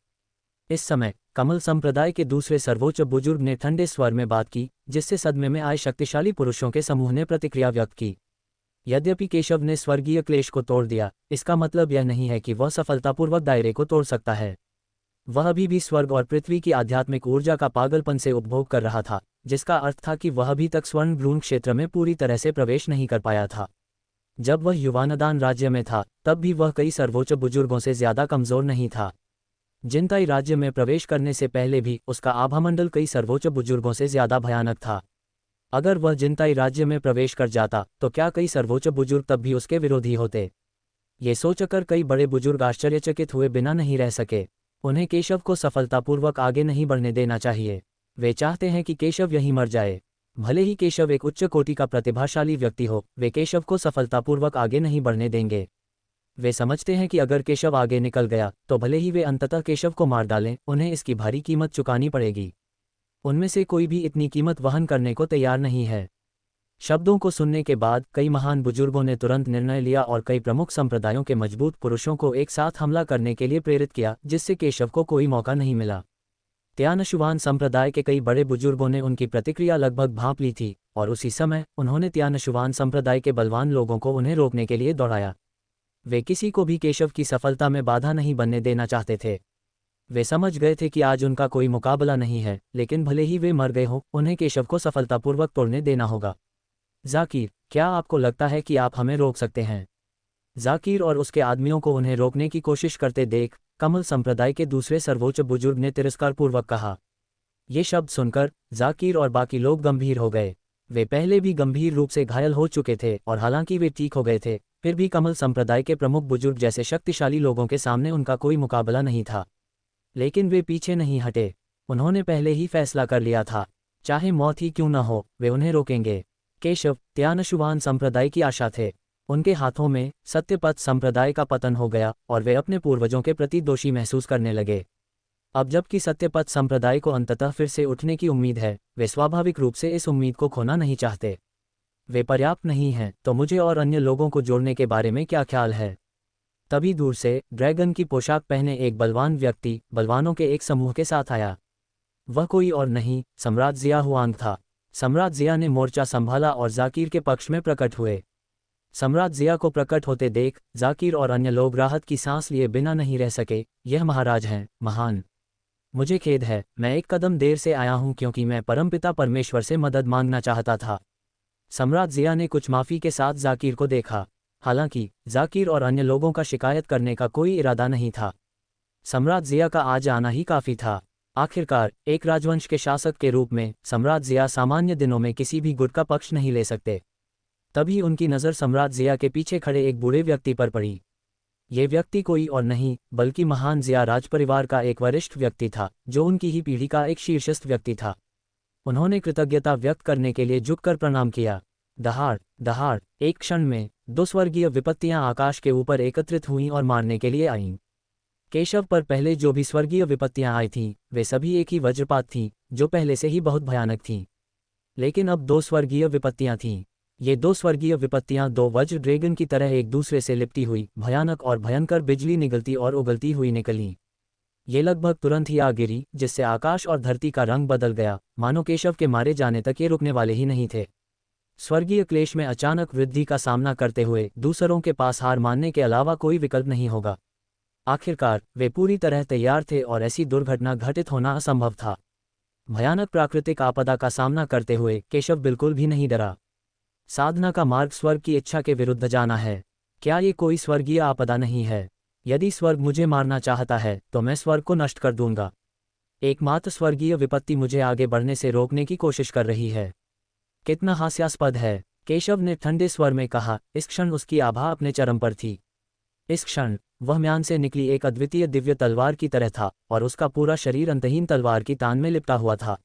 Speaker 1: इस समय कमल संप्रदाय के दूसरे सर्वोच्च बुजुर्ग ने ठंडे स्वर में बात की, जिससे सदमे में आए शक्तिशाली पुरुषों के समूह ने प्रतिक्रिया व्यक्त की। यद्यपि केशव ने स्वर्गीय क्लेश को तोड़ दिया, इसका मतलब यह नहीं है कि वह सफलतापूर्वक दायरे को तोड़ सकता है। वह अभी भी स्वर्ग और पृथ्वी की आध्यात्मिक ऊर्जा का पागलपन से उपभोग कर रहा था, जिसका अर्थ था कि वह अभी तक स्वर्ण भ्रूण क्षेत्र में पूरी तरह से प्रवेश नहीं कर पाया था। जब वह युवानदान राज्य में था तब भी वह कई सर्वोच्च बुजुर्गों से ज्यादा कमजोर नहीं था। जिनताई राज्य में प्रवेश करने से पहले भी उसका आभामंडल कई सर्वोच्च बुजुर्गों से ज्यादा भयानक था। अगर वह जिनताई राज्य में प्रवेश कर जाता तो क्या कई सर्वोच्च बुजुर्ग तब भी उसके विरोधी होते? ये सोचकर कई बड़े बुजुर्ग आश्चर्यचकित हुए बिना नहीं रह सके। उन्हें केशव को सफलतापूर्वक आगे नहीं बढ़ने देना चाहिए। वे चाहते हैं कि केशव यहीं मर जाए। भले ही केशव एक उच्च कोटि का प्रतिभाशाली व्यक्ति हो, वे केशव को सफलतापूर्वक आगे नहीं बढ़ने देंगे। वे समझते हैं कि अगर केशव आगे निकल गया तो भले ही वे अंततः केशव को मार डालें, उन्हें इसकी भारी कीमत चुकानी पड़ेगी। उनमें से कोई भी इतनी कीमत वहन करने को तैयार नहीं है। शब्दों को सुनने के बाद कई महान बुजुर्गों ने तुरंत निर्णय लिया और कई प्रमुख संप्रदायों के मजबूत पुरुषों को एक साथ हमला करने के लिए प्रेरित किया, जिससे केशव को कोई मौका नहीं मिला। त्यानशुवान संप्रदाय के कई बड़े बुजुर्गों ने उनकी प्रतिक्रिया लगभग भांप ली थी और उसी समय उन्होंने त्यानशुवान संप्रदाय के बलवान लोगों को उन्हें रोकने के लिए दौड़ाया। वे किसी को भी केशव की सफलता में बाधा नहीं बनने देना चाहते थे। वे समझ गए थे कि आज उनका कोई मुकाबला नहीं है, लेकिन भले ही वे मर गए हों, उन्हें केशव को सफलतापूर्वक तोड़ने देना होगा। जाकिर, क्या आपको लगता है कि आप हमें रोक सकते हैं? जाकिर और उसके आदमियों को उन्हें रोकने की कोशिश करते देख कमल संप्रदाय के दूसरे सर्वोच्च बुजुर्ग ने तिरस्कारपूर्वक कहा। ये शब्द सुनकर जाकिर और बाकी लोग गंभीर हो गए। वे पहले भी गंभीर रूप से घायल हो चुके थे और हालांकि वे ठीक हो गए थे, फिर भी कमल संप्रदाय के प्रमुख बुजुर्ग जैसे शक्तिशाली लोगों के सामने उनका कोई मुकाबला नहीं था। लेकिन वे पीछे नहीं हटे। उन्होंने पहले ही फैसला कर लिया था, चाहे मौत ही क्यों न हो, वे उन्हें रोकेंगे। केशव त्यानशुवान संप्रदाय की आशा थे। उनके हाथों में सत्यपथ संप्रदाय का पतन हो गया और वे अपने पूर्वजों के प्रति दोषी महसूस करने लगे। अब जबकि सत्यपथ संप्रदाय को अंततः फिर से उठने की उम्मीद है, वे स्वाभाविक रूप से इस उम्मीद को खोना नहीं चाहते। वे पर्याप्त नहीं हैं, तो मुझे और अन्य लोगों को जोड़ने के बारे में क्या ख्याल है? तभी दूर से ड्रैगन की पोशाक पहने एक बलवान व्यक्ति बलवानों के एक समूह के साथ आया। वह कोई और नहीं, सम्राट जिया हुआंग था। सम्राट जिया ने मोर्चा संभाला और जाकिर के पक्ष में प्रकट हुए। सम्राट जिया को प्रकट होते देख जाकिर और अन्य लोग राहत की सांस लिए बिना नहीं रह सके। यह महाराज हैं, महान। मुझे खेद है, मैं एक कदम देर से आया हूं क्योंकि मैं परमपिता परमेश्वर से मदद मांगना चाहता था। सम्राट जिया ने कुछ माफी के साथ जाकिर को देखा। हालांकि जाकिर और अन्य लोगों का शिकायत करने का कोई इरादा नहीं था। सम्राट जिया का आज आना ही काफी था। आखिरकार एक राजवंश के शासक के रूप में सम्राट जिया सामान्य दिनों में किसी भी गुट का पक्ष नहीं ले सकते। तभी उनकी नज़र सम्राट जिया के पीछे खड़े एक बूढ़े व्यक्ति पर पड़ी। ये व्यक्ति कोई और नहीं बल्कि महान जिया राजपरिवार का एक वरिष्ठ व्यक्ति था, जो उनकी ही पीढ़ी का एक शीर्षस्थ व्यक्ति था। उन्होंने कृतज्ञता व्यक्त करने के लिए झुककर प्रणाम किया। दहाड़ दहाड़ एक क्षण में 2 स्वर्गीय विपत्तियां आकाश के ऊपर एकत्रित हुईं और मारने के लिए आईं। केशव पर पहले जो भी स्वर्गीय विपत्तियां आई थीं, वे सभी एक ही वज्रपात थीं, जो पहले से ही बहुत भयानक थीं। लेकिन अब 2 स्वर्गीय विपत्तियां थीं। ये 2 स्वर्गीय विपत्तियां 2 वज्र ड्रैगन की तरह एक दूसरे से लिपटी हुई भयानक और भयंकर बिजली निगलती और उगलती हुई निकलीं। ये लगभग तुरंत ही आ गिरी, जिससे आकाश और धरती का रंग बदल गया, मानो केशव के मारे जाने तक ये रुकने वाले ही नहीं थे। स्वर्गीय क्लेश में अचानक वृद्धि का सामना करते हुए दूसरों के पास हार मानने के अलावा कोई विकल्प नहीं होगा। आखिरकार वे पूरी तरह तैयार थे और ऐसी दुर्घटना घटित होना असंभव था। भयानक प्राकृतिक आपदा का सामना करते हुए केशव बिल्कुल भी नहीं डरा। साधना का मार्ग स्वर्ग की इच्छा के विरुद्ध जाना है। क्या ये कोई स्वर्गीय आपदा नहीं है? यदि स्वर्ग मुझे मारना चाहता है तो मैं स्वर्ग को नष्ट कर दूंगा। एकमात्र स्वर्गीय विपत्ति मुझे आगे बढ़ने से रोकने की कोशिश कर रही है। कितना हास्यास्पद है, केशव ने ठंडे स्वर में कहा। इस क्षण उसकी आभा अपने चरम पर थी। इस क्षण वह म्यान से निकली एक अद्वितीय दिव्य तलवार की तरह था और उसका पूरा शरीर अंतहीन तलवार की तान में लिपटा हुआ था।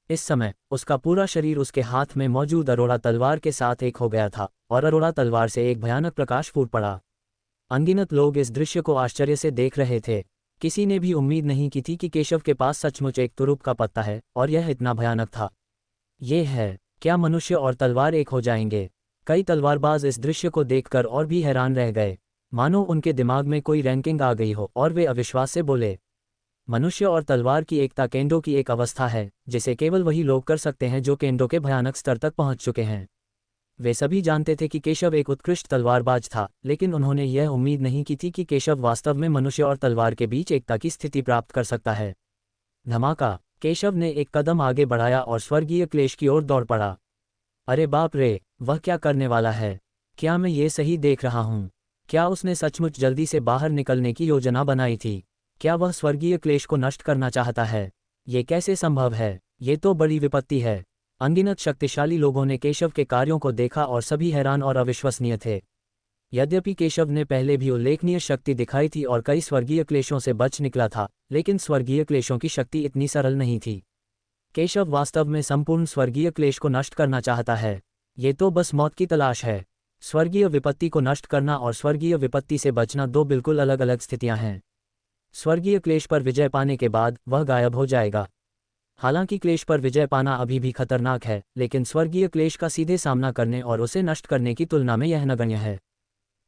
Speaker 1: इस समय उसका पूरा शरीर उसके हाथ में मौजूद अरोड़ा तलवार के साथ एक हो गया था और अरोड़ा तलवार से एक भयानक प्रकाश फूट पड़ा। अनगिनत लोग इस दृश्य को आश्चर्य से देख रहे थे। किसी ने भी उम्मीद नहीं की थी कि केशव के पास सचमुच एक तुरुप का पत्ता है और यह इतना भयानक था। ये है, क्या मनुष्य और तलवार एक हो जाएंगे? कई तलवारबाज इस दृश्य को देखकर और भी हैरान रह गए, मानो उनके दिमाग में कोई रैंकिंग आ गई हो, और वे अविश्वास से बोले, मनुष्य और तलवार की एकता केंडो की एक अवस्था है जिसे केवल वही लोग कर सकते हैं जो केंडो के भयानक स्तर तक पहुंच चुके हैं। वे सभी जानते थे कि केशव एक उत्कृष्ट तलवारबाज था, लेकिन उन्होंने यह उम्मीद नहीं की थी कि केशव वास्तव में मनुष्य और तलवार के बीच एकता की स्थिति प्राप्त कर सकता है। धमाका! केशव ने एक कदम आगे बढ़ाया और स्वर्गीय क्लेश की ओर दौड़ पड़ा। अरे बाप रे, वह क्या करने वाला है? क्या मैं ये सही देख रहा हूँ? क्या उसने सचमुच जल्दी से बाहर निकलने की योजना बनाई थी? क्या वह स्वर्गीय क्लेश को नष्ट करना चाहता है? ये कैसे संभव है? ये तो बड़ी विपत्ति है। अनगिनत शक्तिशाली लोगों ने केशव के कार्यों को देखा और सभी हैरान और अविश्वसनीय थे। यद्यपि केशव ने पहले भी उल्लेखनीय शक्ति दिखाई थी और कई स्वर्गीय क्लेशों से बच निकला था, लेकिन स्वर्गीय क्लेशों की शक्ति इतनी सरल नहीं थी। केशव वास्तव में संपूर्ण स्वर्गीय क्लेश को नष्ट करना चाहता है। ये तो बस मौत की तलाश है। स्वर्गीय विपत्ति को नष्ट करना और स्वर्गीय विपत्ति से बचना दो बिल्कुल अलग अलग स्थितियां हैं। स्वर्गीय क्लेश पर विजय पाने के बाद वह गायब हो जाएगा। हालांकि क्लेश पर विजय पाना अभी भी खतरनाक है, लेकिन स्वर्गीय क्लेश का सीधे सामना करने और उसे नष्ट करने की तुलना में यह नगण्य है।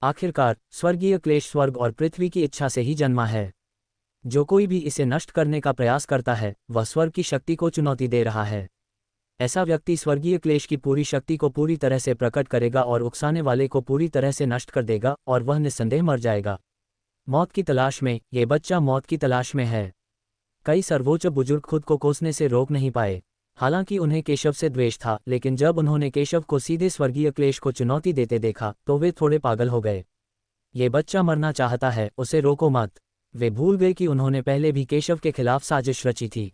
Speaker 1: आखिरकार स्वर्गीय क्लेश स्वर्ग और पृथ्वी की इच्छा से ही जन्मा है। जो कोई भी इसे नष्ट करने का प्रयास करता है वह स्वर्ग की शक्ति को चुनौती दे रहा है। ऐसा व्यक्ति स्वर्गीय क्लेश की पूरी शक्ति को पूरी तरह से प्रकट करेगा और उकसाने वाले को पूरी तरह से नष्ट कर देगा और वह निस्संदेह मर जाएगा। मौत की तलाश में ये बच्चा मौत की तलाश में है। कई सर्वोच्च बुजुर्ग खुद को कोसने से रोक नहीं पाए। हालांकि उन्हें केशव से द्वेष था, लेकिन जब उन्होंने केशव को सीधे स्वर्गीय क्लेश को चुनौती देते देखा तो वे थोड़े पागल हो गए। ये बच्चा मरना चाहता है, उसे रोको मत। वे भूल गए कि उन्होंने पहले भी केशव के खिलाफ साजिश रची थी।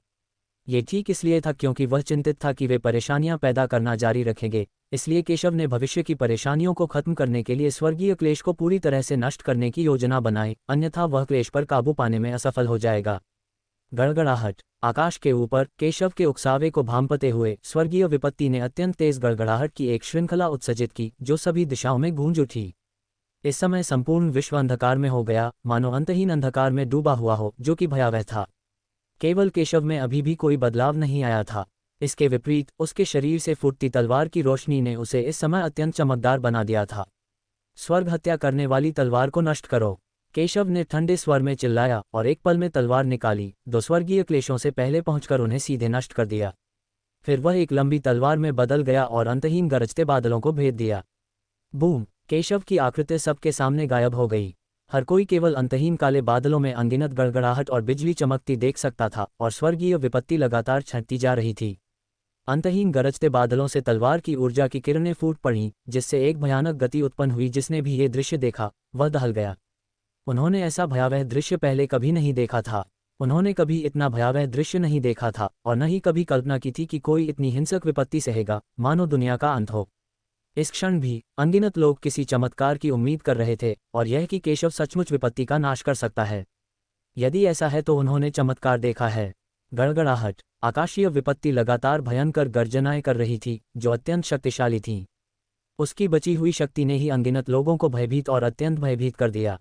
Speaker 1: ये ठीक इसलिए था क्योंकि वह चिंतित था कि वे परेशानियां पैदा करना जारी रखेंगे। इसलिए केशव ने भविष्य की परेशानियों को खत्म करने के लिए स्वर्गीय क्लेश को पूरी तरह से नष्ट करने की योजना बनाई, अन्यथा वह क्लेश पर काबू पाने में असफल हो जाएगा। गड़गड़ाहट! आकाश के ऊपर केशव के उकसावे को भांपते हुए स्वर्गीय विपत्ति ने अत्यंत तेज गड़गड़ाहट की एक श्रृंखला उत्सर्जित की जो सभी दिशाओं में गूंज उठी। इस समय संपूर्ण विश्व अंधकार में हो गया, मानो अंतहीन अंधकार में डूबा हुआ हो, जो कि भयावह था। केवल केशव में अभी भी कोई बदलाव नहीं आया था। इसके विपरीत उसके शरीर से फूटती तलवार की रोशनी ने उसे इस समय अत्यंत चमकदार बना दिया था। स्वर्ग हत्या करने वाली तलवार को नष्ट करो! केशव ने ठंडे स्वर में चिल्लाया और एक पल में तलवार निकाली, दो स्वर्गीय क्लेशों से पहले पहुंचकर उन्हें सीधे नष्ट कर दिया। फिर वह एक लंबी तलवार में बदल गया और अंतहीन गरजते बादलों को भेद दिया। बूम! केशव की आकृति सबके सामने गायब हो गई। हर कोई केवल अंतहीन काले बादलों में अनगिनत गड़गड़ाहट और बिजली चमकती देख सकता था और स्वर्गीय विपत्ति लगातार छंटती जा रही थी। अंतहीन गरजते बादलों से तलवार की ऊर्जा की किरणें फूट पड़ीं, जिससे एक भयानक गति उत्पन्न हुई। जिसने भी ये दृश्य देखा वह दहल गया। उन्होंने ऐसा भयावह दृश्य पहले कभी नहीं देखा था। उन्होंने कभी इतना भयावह दृश्य नहीं देखा था और न ही कभी कल्पना की थी कि कोई इतनी हिंसक विपत्ति सहेगा, मानो दुनिया का अंत हो। इस क्षण भी अनगिनत लोग किसी चमत्कार की उम्मीद कर रहे थे, और यह कि केशव सचमुच विपत्ति का नाश कर सकता है। यदि ऐसा है तो उन्होंने चमत्कार देखा है। गड़गड़ाहट! आकाशीय विपत्ति लगातार भयंकर गर्जनाएं कर रही थी जो अत्यंत शक्तिशाली थीं। उसकी बची हुई शक्ति ने ही अनगिनत लोगों को भयभीत और अत्यंत भयभीत कर दिया।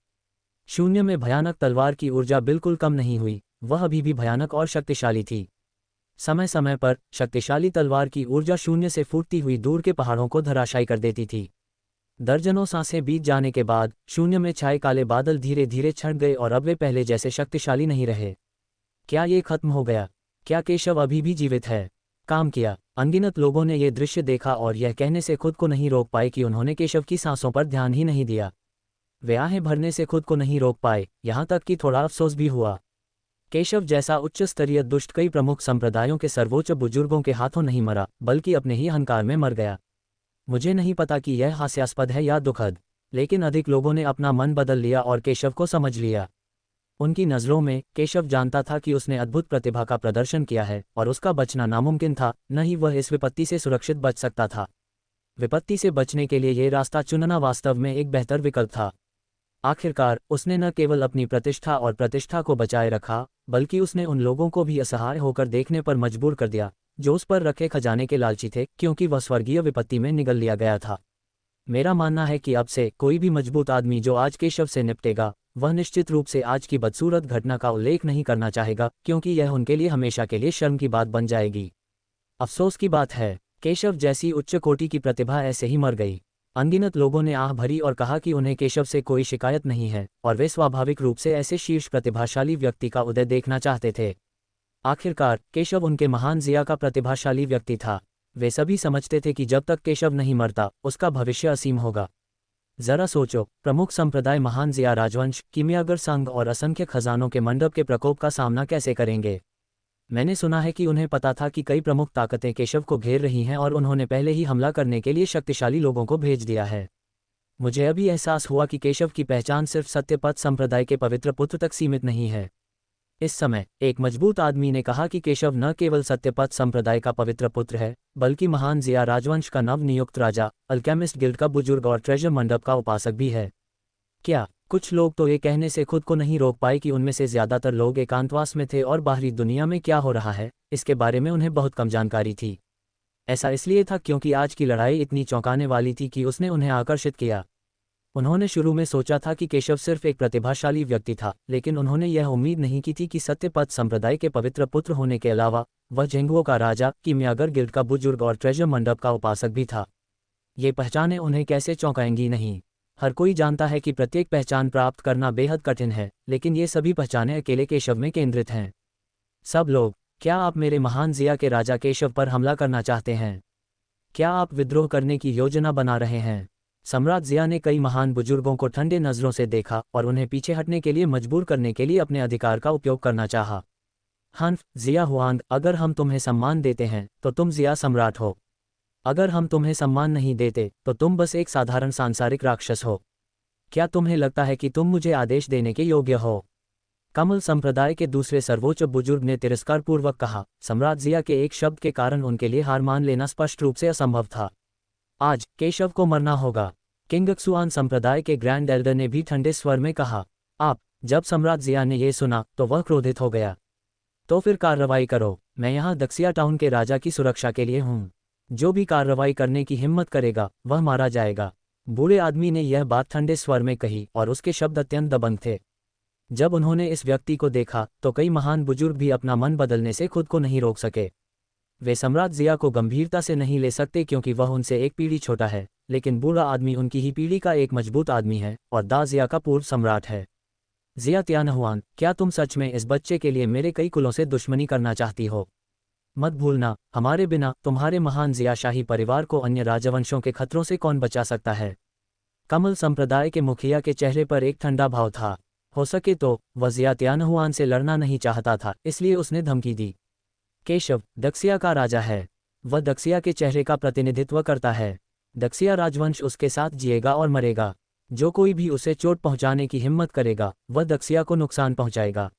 Speaker 1: शून्य में भयानक तलवार की ऊर्जा बिल्कुल कम नहीं हुई, वह अभी भी भयानक और शक्तिशाली थी। समय समय पर शक्तिशाली तलवार की ऊर्जा शून्य से फूटती हुई दूर के पहाड़ों को धराशायी कर देती थी। दर्जनों सांसें बीत जाने के बाद शून्य में छाए काले बादल धीरे धीरे छट गए और अब वे पहले जैसे शक्तिशाली नहीं रहे। क्या ये खत्म हो गया? क्या केशव अभी भी जीवित है? काम किया। अनगिनत लोगों ने ये दृश्य देखा और यह कहने से खुद को नहीं रोक पाए कि उन्होंने केशव की सांसों पर ध्यान ही नहीं दिया। वे आहें भरने से खुद को नहीं रोक पाए, यहाँ तक कि थोड़ा अफसोस भी हुआ। केशव जैसा उच्च स्तरीय दुष्ट कई प्रमुख संप्रदायों के सर्वोच्च बुजुर्गों के हाथों नहीं मरा, बल्कि अपने ही अहंकार में मर गया। मुझे नहीं पता कि यह हास्यास्पद है या दुखद, लेकिन अधिक लोगों ने अपना मन बदल लिया और केशव को समझ लिया। उनकी नज़रों में केशव जानता था कि उसने अद्भुत प्रतिभा का प्रदर्शन किया है और उसका बचना नामुमकिन था, न ही वह इस विपत्ति से सुरक्षित बच सकता था। विपत्ति से बचने के लिए ये रास्ता चुनना वास्तव में एक बेहतर विकल्प था। आखिरकार उसने न केवल अपनी प्रतिष्ठा को बचाए रखा, बल्कि उसने उन लोगों को भी असहाय होकर देखने पर मजबूर कर दिया जो उस पर रखे खजाने के लालची थे, क्योंकि वह स्वर्गीय विपत्ति में निगल लिया गया था। मेरा मानना है कि अब से कोई भी मजबूत आदमी जो आज केशव से निपटेगा, वह निश्चित रूप से आज की बदसूरत घटना का उल्लेख नहीं करना चाहेगा, क्योंकि यह उनके लिए हमेशा के लिए शर्म की बात बन जाएगी। अफसोस की बात है, केशव जैसी उच्च कोटि की प्रतिभा ऐसे ही मर गई। अनगिनत लोगों ने आह भरी और कहा कि उन्हें केशव से कोई शिकायत नहीं है और वे स्वाभाविक रूप से ऐसे शीर्ष प्रतिभाशाली व्यक्ति का उदय देखना चाहते थे। आखिरकार केशव उनके महान जिया का प्रतिभाशाली व्यक्ति था। वे सभी समझते थे कि जब तक केशव नहीं मरता, उसका भविष्य असीम होगा। जरा सोचो, प्रमुख संप्रदाय महान जिया राजवंश, किमियागर संघ और असंख्य खजानों के मंडप के प्रकोप का सामना कैसे करेंगे? मैंने सुना है कि उन्हें पता था कि कई प्रमुख ताकतें केशव को घेर रही हैं और उन्होंने पहले ही हमला करने के लिए शक्तिशाली लोगों को भेज दिया है। मुझे अभी एहसास हुआ कि केशव की पहचान सिर्फ सत्यपथ संप्रदाय के पवित्र पुत्र तक सीमित नहीं है। इस समय एक मजबूत आदमी ने कहा कि केशव न केवल सत्यपथ संप्रदाय का पवित्र पुत्र है, बल्कि महान जिया राजवंश का नवनियुक्त राजा, अल्केमिस्ट गिल्ड का बुजुर्ग और ट्रेजर मंडप का उपासक भी है। क्या कुछ लोग तो ये कहने से खुद को नहीं रोक पाए कि उनमें से ज्यादातर लोग एकांतवास में थे और बाहरी दुनिया में क्या हो रहा है, इसके बारे में उन्हें बहुत कम जानकारी थी। ऐसा इसलिए था क्योंकि आज की लड़ाई इतनी चौंकाने वाली थी कि उसने उन्हें आकर्षित किया। उन्होंने शुरू में सोचा था कि केशव सिर्फ एक प्रतिभाशाली व्यक्ति था, लेकिन उन्होंने यह उम्मीद नहीं की थी कि सत्यपथ संप्रदाय के पवित्र पुत्र होने के अलावा वह जेंगुओं का राजा, किमियागर गिल्ड का बुजुर्ग और ट्रेजर मंडप का उपासक भी था। ये पहचानें उन्हें कैसे चौंकाएंगी नहीं। हर कोई जानता है कि प्रत्येक पहचान प्राप्त करना बेहद कठिन है, लेकिन ये सभी पहचानें अकेले केशव में केंद्रित हैं। सब लोग, क्या आप मेरे महान जिया के राजा केशव पर हमला करना चाहते हैं? क्या आप विद्रोह करने की योजना बना रहे हैं? सम्राट जिया ने कई महान बुजुर्गों को ठंडे नज़रों से देखा और उन्हें पीछे हटने के लिए मजबूर करने के लिए अपने अधिकार का उपयोग करना चाहा। हन्फ, जिया हुआंग, अगर हम तुम्हें सम्मान देते हैं तो तुम जिया सम्राट हो। अगर हम तुम्हें सम्मान नहीं देते तो तुम बस एक साधारण सांसारिक राक्षस हो। क्या तुम्हें लगता है कि तुम मुझे आदेश देने के योग्य हो? कमल संप्रदाय के दूसरे सर्वोच्च बुजुर्ग ने तिरस्कारपूर्वक कहा। सम्राट जिया के एक शब्द के कारण उनके लिए हार मान लेना स्पष्ट रूप से असंभव था। आज केशव को मरना होगा। किंगक्सुआन संप्रदाय के ग्रैंड एल्डर ने भी ठंडे स्वर में कहा। जब सम्राट जिया ने यह सुना तो वह क्रोधित हो गया। तो फिर कार्रवाई करो, मैं यहाँ दक्सिया टाउन के राजा की सुरक्षा के लिए हूँ। जो भी कार्रवाई करने की हिम्मत करेगा वह मारा जाएगा। बूढ़े आदमी ने यह बात ठंडे स्वर में कही और उसके शब्द अत्यंत दबंग थे। जब उन्होंने इस व्यक्ति को देखा तो कई महान बुजुर्ग भी अपना मन बदलने से खुद को नहीं रोक सके। वे सम्राट जिया को गंभीरता से नहीं ले सकते क्योंकि वह उनसे एक पीढ़ी छोटा है, लेकिन बूढ़ा आदमी उनकी ही पीढ़ी का एक मजबूत आदमी है और दा जिया का पूर्व सम्राट है। जिया त्यानहुआन, क्या तुम सच में इस बच्चे के लिए मेरे कई कुलों से दुश्मनी करना चाहती हो? मत भूलना, हमारे बिना तुम्हारे महान जिया शाही परिवार को अन्य राजवंशों के खतरों से कौन बचा सकता है? कमल संप्रदाय के मुखिया के चेहरे पर एक ठंडा भाव था। हो सके तो वह जिया त्यानहुआन से लड़ना नहीं चाहता था, इसलिए उसने धमकी दी। केशव दक्सिया का राजा है। वह दक्सिया के चेहरे का प्रतिनिधित्व करता है। दक्सिया राजवंश उसके साथ जिएगा और मरेगा। जो कोई भी उसे चोट पहुंचाने की हिम्मत करेगा वह दक्सिया को नुकसान पहुंचाएगा।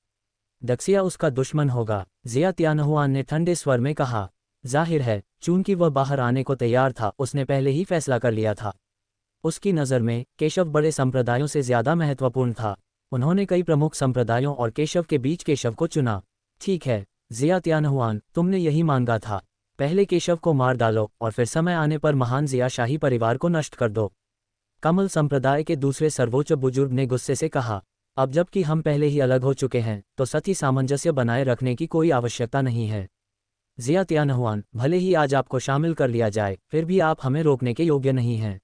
Speaker 1: दक्सिया उसका दुश्मन होगा, जिया त्यानहुआन ने ठंडे स्वर में कहा। जाहिर है, चूंकि वह बाहर आने को तैयार था, उसने पहले ही फैसला कर लिया था। उसकी नज़र में केशव बड़े संप्रदायों से ज्यादा महत्वपूर्ण था। उन्होंने कई प्रमुख संप्रदायों और केशव के बीच केशव को चुना। ठीक है जिया त्यानहुआन, तुमने यही मांगा था। पहले केशव को मार डालो और फिर समय आने पर महान जिया शाही परिवार को नष्ट कर दो। कमल संप्रदाय के दूसरे सर्वोच्च बुजुर्ग ने गुस्से से कहा। अब जबकि हम पहले ही अलग हो चुके हैं तो सती सामंजस्य बनाए रखने की कोई आवश्यकता नहीं है। जिया त्यानहुआन, भले ही आज आपको शामिल कर लिया जाए, फिर भी आप हमें रोकने के योग्य नहीं हैं।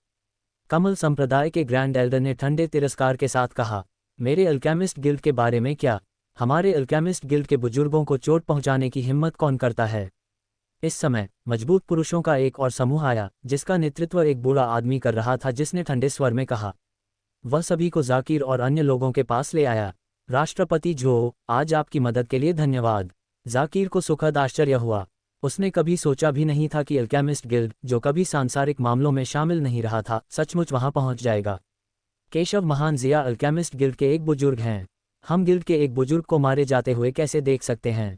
Speaker 1: कमल संप्रदाय के ग्रैंड एल्डर ने ठंडे तिरस्कार के साथ कहा। मेरे अल्केमिस्ट गिल्ड के बारे में क्या? हमारे अल्केमिस्ट गिल्ड के बुजुर्गों को चोट पहुंचाने की हिम्मत कौन करता है? इस समय मजबूत पुरुषों का एक और समूह आया, जिसका नेतृत्व एक बूढ़ा आदमी कर रहा था, जिसने ठंडे स्वर में कहा। वह सभी को जाकिर और अन्य लोगों के पास ले आया। राष्ट्रपति जो, आज आपकी मदद के लिए धन्यवाद। जाकिर को सुखद आश्चर्य हुआ। उसने कभी सोचा भी नहीं था कि अल्केमिस्ट गिल्ड, जो कभी सांसारिक मामलों में शामिल नहीं रहा था, सचमुच वहां पहुंच जाएगा। केशव महान जिया अल्केमिस्ट गिल्ड के एक बुजुर्ग हैं। हम गिल्ड के एक बुजुर्ग को मारे जाते हुए कैसे देख सकते हैं?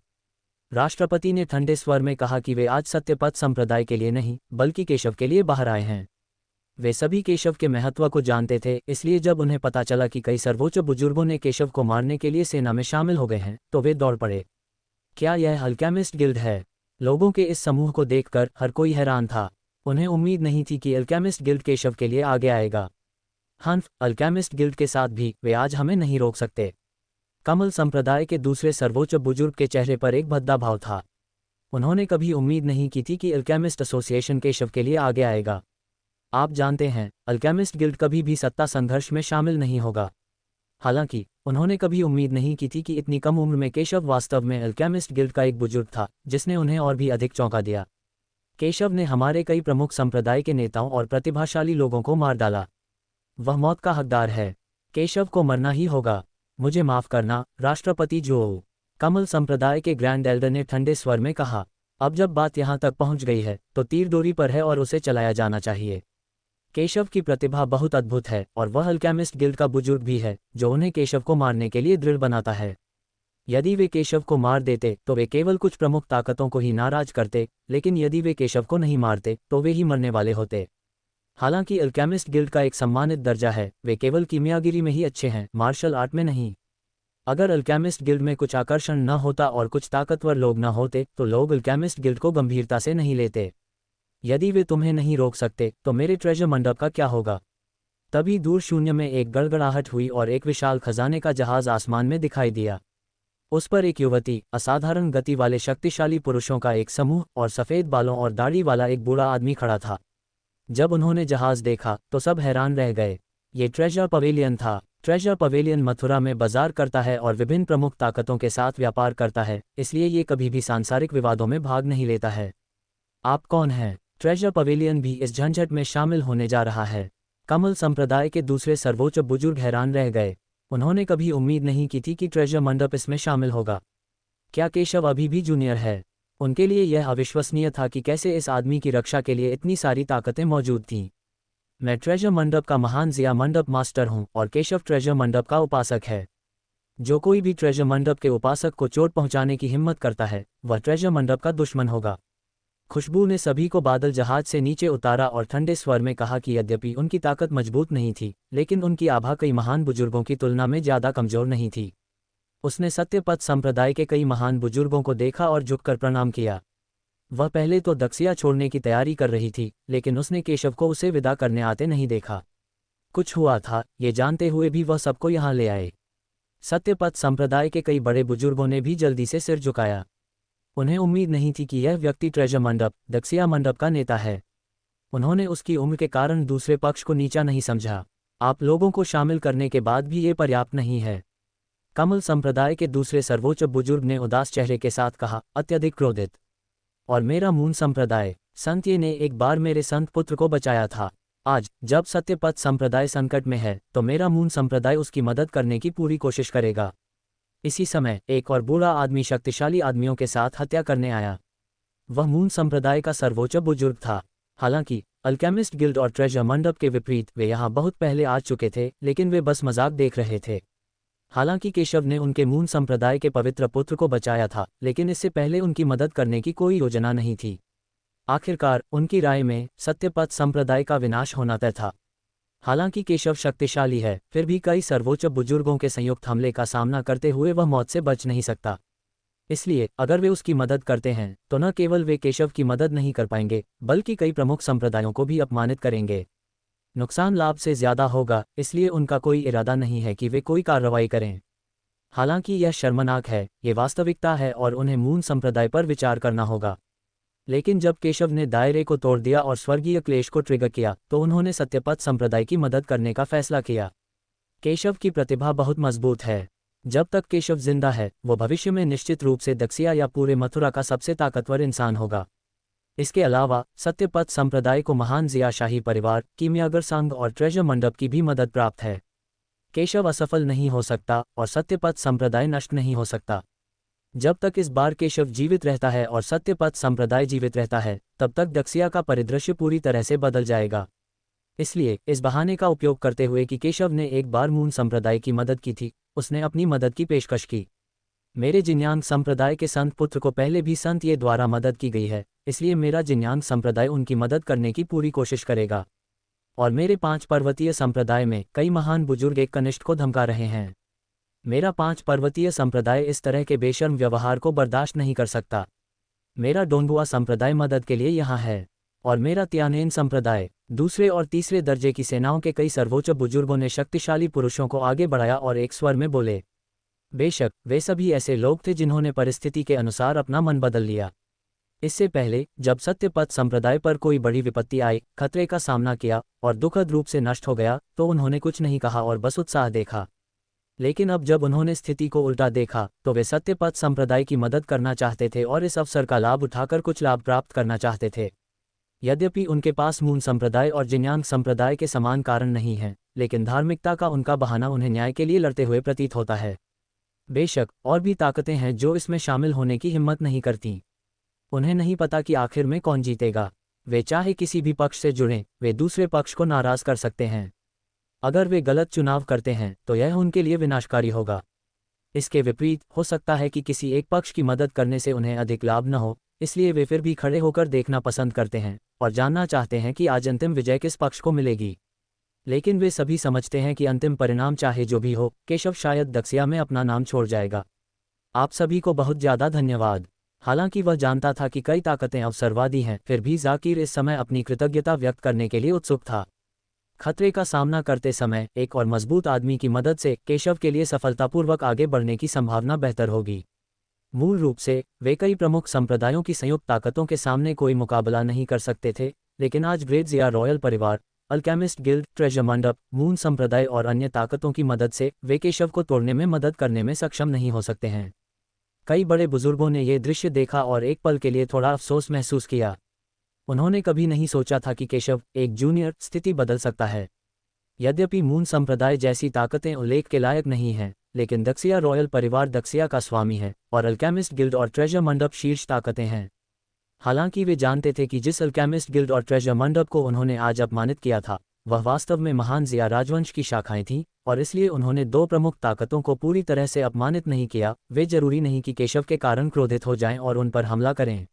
Speaker 1: राष्ट्रपति ने ठंडे स्वर में कहा कि वे आज सत्यपथ संप्रदाय के लिए नहीं, बल्कि केशव के लिए बाहर आए हैं। वे सभी केशव के महत्व को जानते थे, इसलिए जब उन्हें पता चला कि कई सर्वोच्च बुजुर्गों ने केशव को मारने के लिए सेना में शामिल हो गए हैं, तो वे दौड़ पड़े। क्या यह अल्केमिस्ट गिल्ड है? लोगों के इस समूह को देखकर हर कोई हैरान था। उन्हें उम्मीद नहीं थी कि अल्केमिस्ट गिल्ड केशव के लिए आगे आएगा। हंफ, अल्केमिस्ट गिल्ड के साथ भी वे आज हमें नहीं रोक सकते। कमल संप्रदाय के दूसरे सर्वोच्च बुजुर्ग के चेहरे पर एक भद्दा भाव था। उन्होंने कभी उम्मीद नहीं की थी कि अल्केमिस्ट एसोसिएशन केशव के लिए आगे आएगा। आप जानते हैं, अल्केमिस्ट गिल्ड कभी भी सत्ता संघर्ष में शामिल नहीं होगा। हालांकि उन्होंने कभी उम्मीद नहीं की थी कि इतनी कम उम्र में केशव वास्तव में अल्केमिस्ट गिल्ड का एक बुजुर्ग था, जिसने उन्हें और भी अधिक चौंका दिया। केशव ने हमारे कई प्रमुख संप्रदाय के नेताओं और प्रतिभाशाली लोगों को मार डाला। वह मौत का हकदार है। केशव को मरना ही होगा। मुझे माफ करना, राष्ट्रपति जो, कमल संप्रदाय के ग्रैंड एल्डर ने ठंडे स्वर में कहा। अब जब बात यहाँ तक पहुँच गई है, तो तीर डोरी पर है और उसे चलाया जाना चाहिए। केशव की प्रतिभा बहुत अद्भुत है, और वह अल्केमिस्ट गिल्ड का बुजुर्ग भी है, जो उन्हें केशव को मारने के लिए दृढ़ बनाता है। यदि वे केशव को मार देते तो वे केवल कुछ प्रमुख ताकतों को ही नाराज करते, लेकिन यदि वे केशव को नहीं मारते तो वे ही मरने वाले होते। हालांकि अल्केमिस्ट गिल्ड का एक सम्मानित दर्जा है, वे केवल कीमियागिरी में ही अच्छे हैं, मार्शल आर्ट में नहीं। अगर अल्केमिस्ट गिल्ड में कुछ आकर्षण न होता और कुछ ताकतवर लोग न होते, तो लोग अल्केमिस्ट गिल्ड को गंभीरता से नहीं लेते। यदि वे तुम्हें नहीं रोक सकते, तो मेरे ट्रेजर मंडप का क्या होगा? तभी दूर शून्य में एक गड़गड़ाहट हुई और एक विशाल खजाने का जहाज आसमान में दिखाई दिया। उस पर एक युवती, असाधारण गति वाले शक्तिशाली पुरुषों का एक समूह और सफ़ेद बालों और दाढ़ी वाला एक बूढ़ा आदमी खड़ा था। जब उन्होंने जहाज देखा तो सब हैरान रह गए। ये ट्रेजर पवेलियन था। ट्रेजर पवेलियन मथुरा में बाजार करता है और विभिन्न प्रमुख ताकतों के साथ व्यापार करता है, इसलिए ये कभी भी सांसारिक विवादों में भाग नहीं लेता है। आप कौन हैं? ट्रेजर पवेलियन भी इस झंझट में शामिल होने जा रहा है। कमल संप्रदाय के दूसरे सर्वोच्च बुजुर्ग हैरान रह गए। उन्होंने कभी उम्मीद नहीं की थी कि ट्रेजर मंडप इसमें शामिल होगा। क्या केशव अभी भी जूनियर है? उनके लिए यह अविश्वसनीय था कि कैसे इस आदमी की रक्षा के लिए इतनी सारी ताकतें मौजूद थीं। मैं ट्रेजर मंडप का महान जिया मंडप मास्टर हूं और केशव ट्रेजर मंडप का उपासक है। जो कोई भी ट्रेजर मंडप के उपासक को चोट पहुंचाने की हिम्मत करता है, वह ट्रेजर मंडप का दुश्मन होगा। खुशबू ने सभी को बादल जहाज से नीचे उतारा और ठंडे स्वर में कहा कि यद्यपि उनकी ताकत मजबूत नहीं थी, लेकिन उनकी आभा कई महान बुजुर्गों की तुलना में ज़्यादा कमज़ोर नहीं थी। उसने सत्यपथ संप्रदाय के कई महान बुजुर्गों को देखा और झुककर प्रणाम किया। वह पहले तो दक्षिया छोड़ने की तैयारी कर रही थी, लेकिन उसने केशव को उसे विदा करने आते नहीं देखा। कुछ हुआ था, ये जानते हुए भी वह सबको यहाँ ले आए। सत्यपथ संप्रदाय के कई बड़े बुजुर्गों ने भी जल्दी से सिर झुकाया। उन्हें उम्मीद नहीं थी कि यह व्यक्ति ट्रेजर मंडप, दक्षिया मंडप का नेता है। उन्होंने उसकी उम्र के कारण दूसरे पक्ष को नीचा नहीं समझा। आप लोगों को शामिल करने के बाद भी ये पर्याप्त नहीं है। कमल संप्रदाय के दूसरे सर्वोच्च बुजुर्ग ने उदास चेहरे के साथ कहा, अत्यधिक क्रोधित। और मेरा मून संप्रदाय, संत ये ने एक बार मेरे संत पुत्र को बचाया था। आज जब सत्यपथ संप्रदाय संकट में है, तो मेरा मून संप्रदाय उसकी मदद करने की पूरी कोशिश करेगा। इसी समय एक और बूढ़ा आदमी शक्तिशाली आदमियों के साथ हत्या करने आया। वह मून संप्रदाय का सर्वोच्च बुजुर्ग था। हालांकि अल्केमिस्ट गिल्ड और ट्रेजर मंडप के विपरीत वे यहाँ बहुत पहले आ चुके थे, लेकिन वे बस मजाक देख रहे थे। हालांकि केशव ने उनके मून संप्रदाय के पवित्र पुत्र को बचाया था, लेकिन इससे पहले उनकी मदद करने की कोई योजना नहीं थी। आखिरकार उनकी राय में सत्यपथ संप्रदाय का विनाश होना तय था। हालांकि केशव शक्तिशाली है, फिर भी कई सर्वोच्च बुजुर्गों के संयुक्त हमले का सामना करते हुए वह मौत से बच नहीं सकता। इसलिए अगर वे उसकी मदद करते हैं, तो न केवल वे केशव की मदद नहीं कर पाएंगे, बल्कि कई प्रमुख संप्रदायों को भी अपमानित करेंगे। नुकसान लाभ से ज्यादा होगा, इसलिए उनका कोई इरादा नहीं है कि वे कोई कार्रवाई करें। हालांकि यह शर्मनाक है, ये वास्तविकता है और उन्हें मून संप्रदाय पर विचार करना होगा। लेकिन जब केशव ने दायरे को तोड़ दिया और स्वर्गीय क्लेश को ट्रिगर किया, तो उन्होंने सत्यपथ संप्रदाय की मदद करने का फैसला किया। केशव की प्रतिभा बहुत मजबूत है। जब तक केशव जिंदा है वो भविष्य में निश्चित रूप से दक्षिया या पूरे मथुरा का सबसे ताकतवर इंसान होगा। इसके अलावा सत्यपथ संप्रदाय को महान जियाशाही परिवार, किमियागर संघ और ट्रेजर मंडप की भी मदद प्राप्त है। केशव असफल नहीं हो सकता और सत्यपथ संप्रदाय नष्ट नहीं हो सकता। जब तक इस बार केशव जीवित रहता है और सत्यपथ संप्रदाय जीवित रहता है, तब तक दक्षिया का परिदृश्य पूरी तरह से बदल जाएगा। इसलिए इस बहाने का उपयोग करते हुए कि केशव ने एक बार मून संप्रदाय की मदद की थी, उसने अपनी मदद की पेशकश की। मेरे जिन्यांग संप्रदाय के संत पुत्र को पहले भी संत ये द्वारा मदद की गई है, इसलिए मेरा जिन्यांग संप्रदाय उनकी मदद करने की पूरी कोशिश करेगा। और मेरे 5 पर्वतीय संप्रदाय में कई महान बुजुर्ग एक कनिष्ठ को धमका रहे हैं। मेरा 5 पर्वतीय संप्रदाय इस तरह के बेशर्म व्यवहार को बर्दाश्त नहीं कर सकता। मेरा डोंगबुआ संप्रदाय मदद के लिए यहाँ है। और मेरा त्यानेन संप्रदाय, दूसरे और तीसरे दर्जे की सेनाओं के कई सर्वोच्च बुजुर्गों ने शक्तिशाली पुरुषों को आगे बढ़ाया और एक स्वर में बोले। बेशक वे सभी ऐसे लोग थे जिन्होंने परिस्थिति के अनुसार अपना मन बदल लिया। इससे पहले जब सत्यपथ संप्रदाय पर कोई बड़ी विपत्ति आई, खतरे का सामना किया और दुखद रूप से नष्ट हो गया, तो उन्होंने कुछ नहीं कहा और बस उत्साह देखा। लेकिन अब जब उन्होंने स्थिति को उल्टा देखा तो वे सत्यपथ संप्रदाय की मदद करना चाहते थे और इस अवसर का लाभ उठाकर कुछ लाभ प्राप्त करना चाहते थे। यद्यपि उनके पास मून संप्रदाय और जिन्यांग संप्रदाय के समान कारण नहीं है, लेकिन धार्मिकता का उनका बहाना उन्हें न्याय के लिए लड़ते हुए प्रतीत होता है। बेशक और भी ताकतें हैं जो इसमें शामिल होने की हिम्मत नहीं करती। उन्हें नहीं पता कि आखिर में कौन जीतेगा। वे चाहे किसी भी पक्ष से जुड़ें, वे दूसरे पक्ष को नाराज कर सकते हैं। अगर वे गलत चुनाव करते हैं तो यह उनके लिए विनाशकारी होगा। इसके विपरीत हो सकता है कि किसी एक पक्ष की मदद करने से उन्हें अधिक लाभ न हो, इसलिए वे फिर भी खड़े होकर देखना पसंद करते हैं और जानना चाहते हैं कि आज अंतिम विजय किस पक्ष को मिलेगी। लेकिन वे सभी समझते हैं कि अंतिम परिणाम चाहे जो भी हो, केशव शायद दक्षिया में अपना नाम छोड़ जाएगा। आप सभी को बहुत ज़्यादा धन्यवाद। हालांकि वह जानता था कि कई ताकतें अवसरवादी हैं, फिर भी जाकिर इस समय अपनी कृतज्ञता व्यक्त करने के लिए उत्सुक था। खतरे का सामना करते समय एक और मजबूत आदमी की मदद से केशव के लिए सफलतापूर्वक आगे बढ़ने की संभावना बेहतर होगी। मूल रूप से वे कई प्रमुख संप्रदायों की संयुक्त ताकतों के सामने कोई मुकाबला नहीं कर सकते थे, लेकिन आज ग्रेट जिया रॉयल परिवार, अल्केमिस्ट गिल्ड, ट्रेजर मंडप, मून संप्रदाय और अन्य ताकतों की मदद से वे केशव को तोड़ने में मदद करने में सक्षम नहीं हो सकते हैं। कई बड़े बुजुर्गों ने यह दृश्य देखा और एक पल के लिए थोड़ा अफसोस महसूस किया। उन्होंने कभी नहीं सोचा था कि केशव, एक जूनियर, स्थिति बदल सकता है। यद्यपि मून संप्रदाय जैसी ताकतें उल्लेख के लायक नहीं हैं, लेकिन दक्षिया रॉयल परिवार दक्षिया का स्वामी है और अल्केमिस्ट गिल्ड और ट्रेजर मंडप शीर्ष ताकतें हैं। हालांकि वे जानते थे कि जिस अल्केमिस्ट गिल्ड और ट्रेजर मंडप को उन्होंने आज अपमानित किया था, वह वास्तव में महान जिया राजवंश की शाखाएं थीं, और इसलिए उन्होंने 2 प्रमुख ताकतों को पूरी तरह से अपमानित नहीं किया। वे जरूरी नहीं कि केशव के कारण क्रोधित हो जाएं और उन पर हमला करें,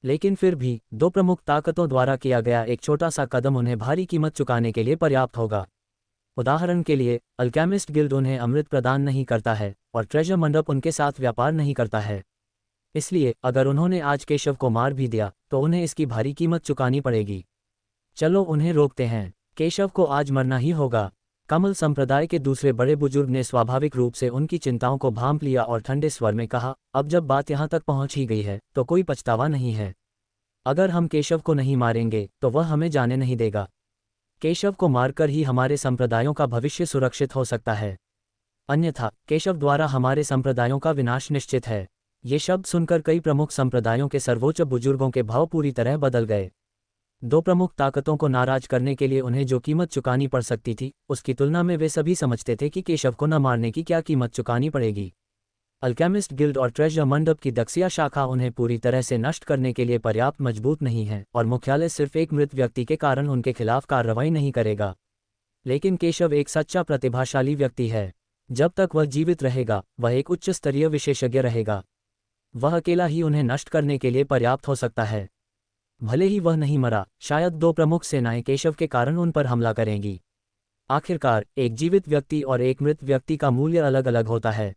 Speaker 1: लेकिन फिर भी 2 प्रमुख ताकतों द्वारा किया गया एक छोटा सा कदम उन्हें भारी कीमत चुकाने के लिए पर्याप्त होगा। उदाहरण के लिए, अल्केमिस्ट गिल्ड उन्हें अमृत प्रदान नहीं करता है और ट्रेजर मंडप उनके साथ व्यापार नहीं करता है। इसलिए अगर उन्होंने आज केशव को मार भी दिया तो उन्हें इसकी भारी कीमत चुकानी पड़ेगी। चलो उन्हें रोकते हैं, केशव को आज मरना ही होगा। कमल संप्रदाय के दूसरे बड़े बुजुर्ग ने स्वाभाविक रूप से उनकी चिंताओं को भांप लिया और ठंडे स्वर में कहा, अब जब बात यहाँ तक पहुँच ही गई है तो कोई पछतावा नहीं है। अगर हम केशव को नहीं मारेंगे तो वह हमें जाने नहीं देगा। केशव को मारकर ही हमारे संप्रदायों का भविष्य सुरक्षित हो सकता है, अन्यथा केशव द्वारा हमारे संप्रदायों का विनाश निश्चित है। ये शब्द सुनकर कई प्रमुख संप्रदायों के सर्वोच्च बुजुर्गों के भाव पूरी तरह बदल गए। 2 प्रमुख ताकतों को नाराज करने के लिए उन्हें जो कीमत चुकानी पड़ सकती थी, उसकी तुलना में वे सभी समझते थे कि केशव को न मारने की क्या कीमत चुकानी पड़ेगी। अल्केमिस्ट गिल्ड और ट्रेजर मंडप की दक्षिया शाखा उन्हें पूरी तरह से नष्ट करने के लिए पर्याप्त मजबूत नहीं है और मुख्यालय सिर्फ एक मृत व्यक्ति के कारण उनके खिलाफ कार्रवाई नहीं करेगा। लेकिन केशव एक सच्चा प्रतिभाशाली व्यक्ति है। जब तक वह जीवित रहेगा, वह एक उच्च स्तरीय विशेषज्ञ रहेगा। वह अकेला ही उन्हें नष्ट करने के लिए पर्याप्त हो सकता है। भले ही वह नहीं मरा, शायद 2 प्रमुख सेनाएं केशव के कारण उन पर हमला करेंगी। आखिरकार एक जीवित व्यक्ति और एक मृत व्यक्ति का मूल्य अलग अलग होता है।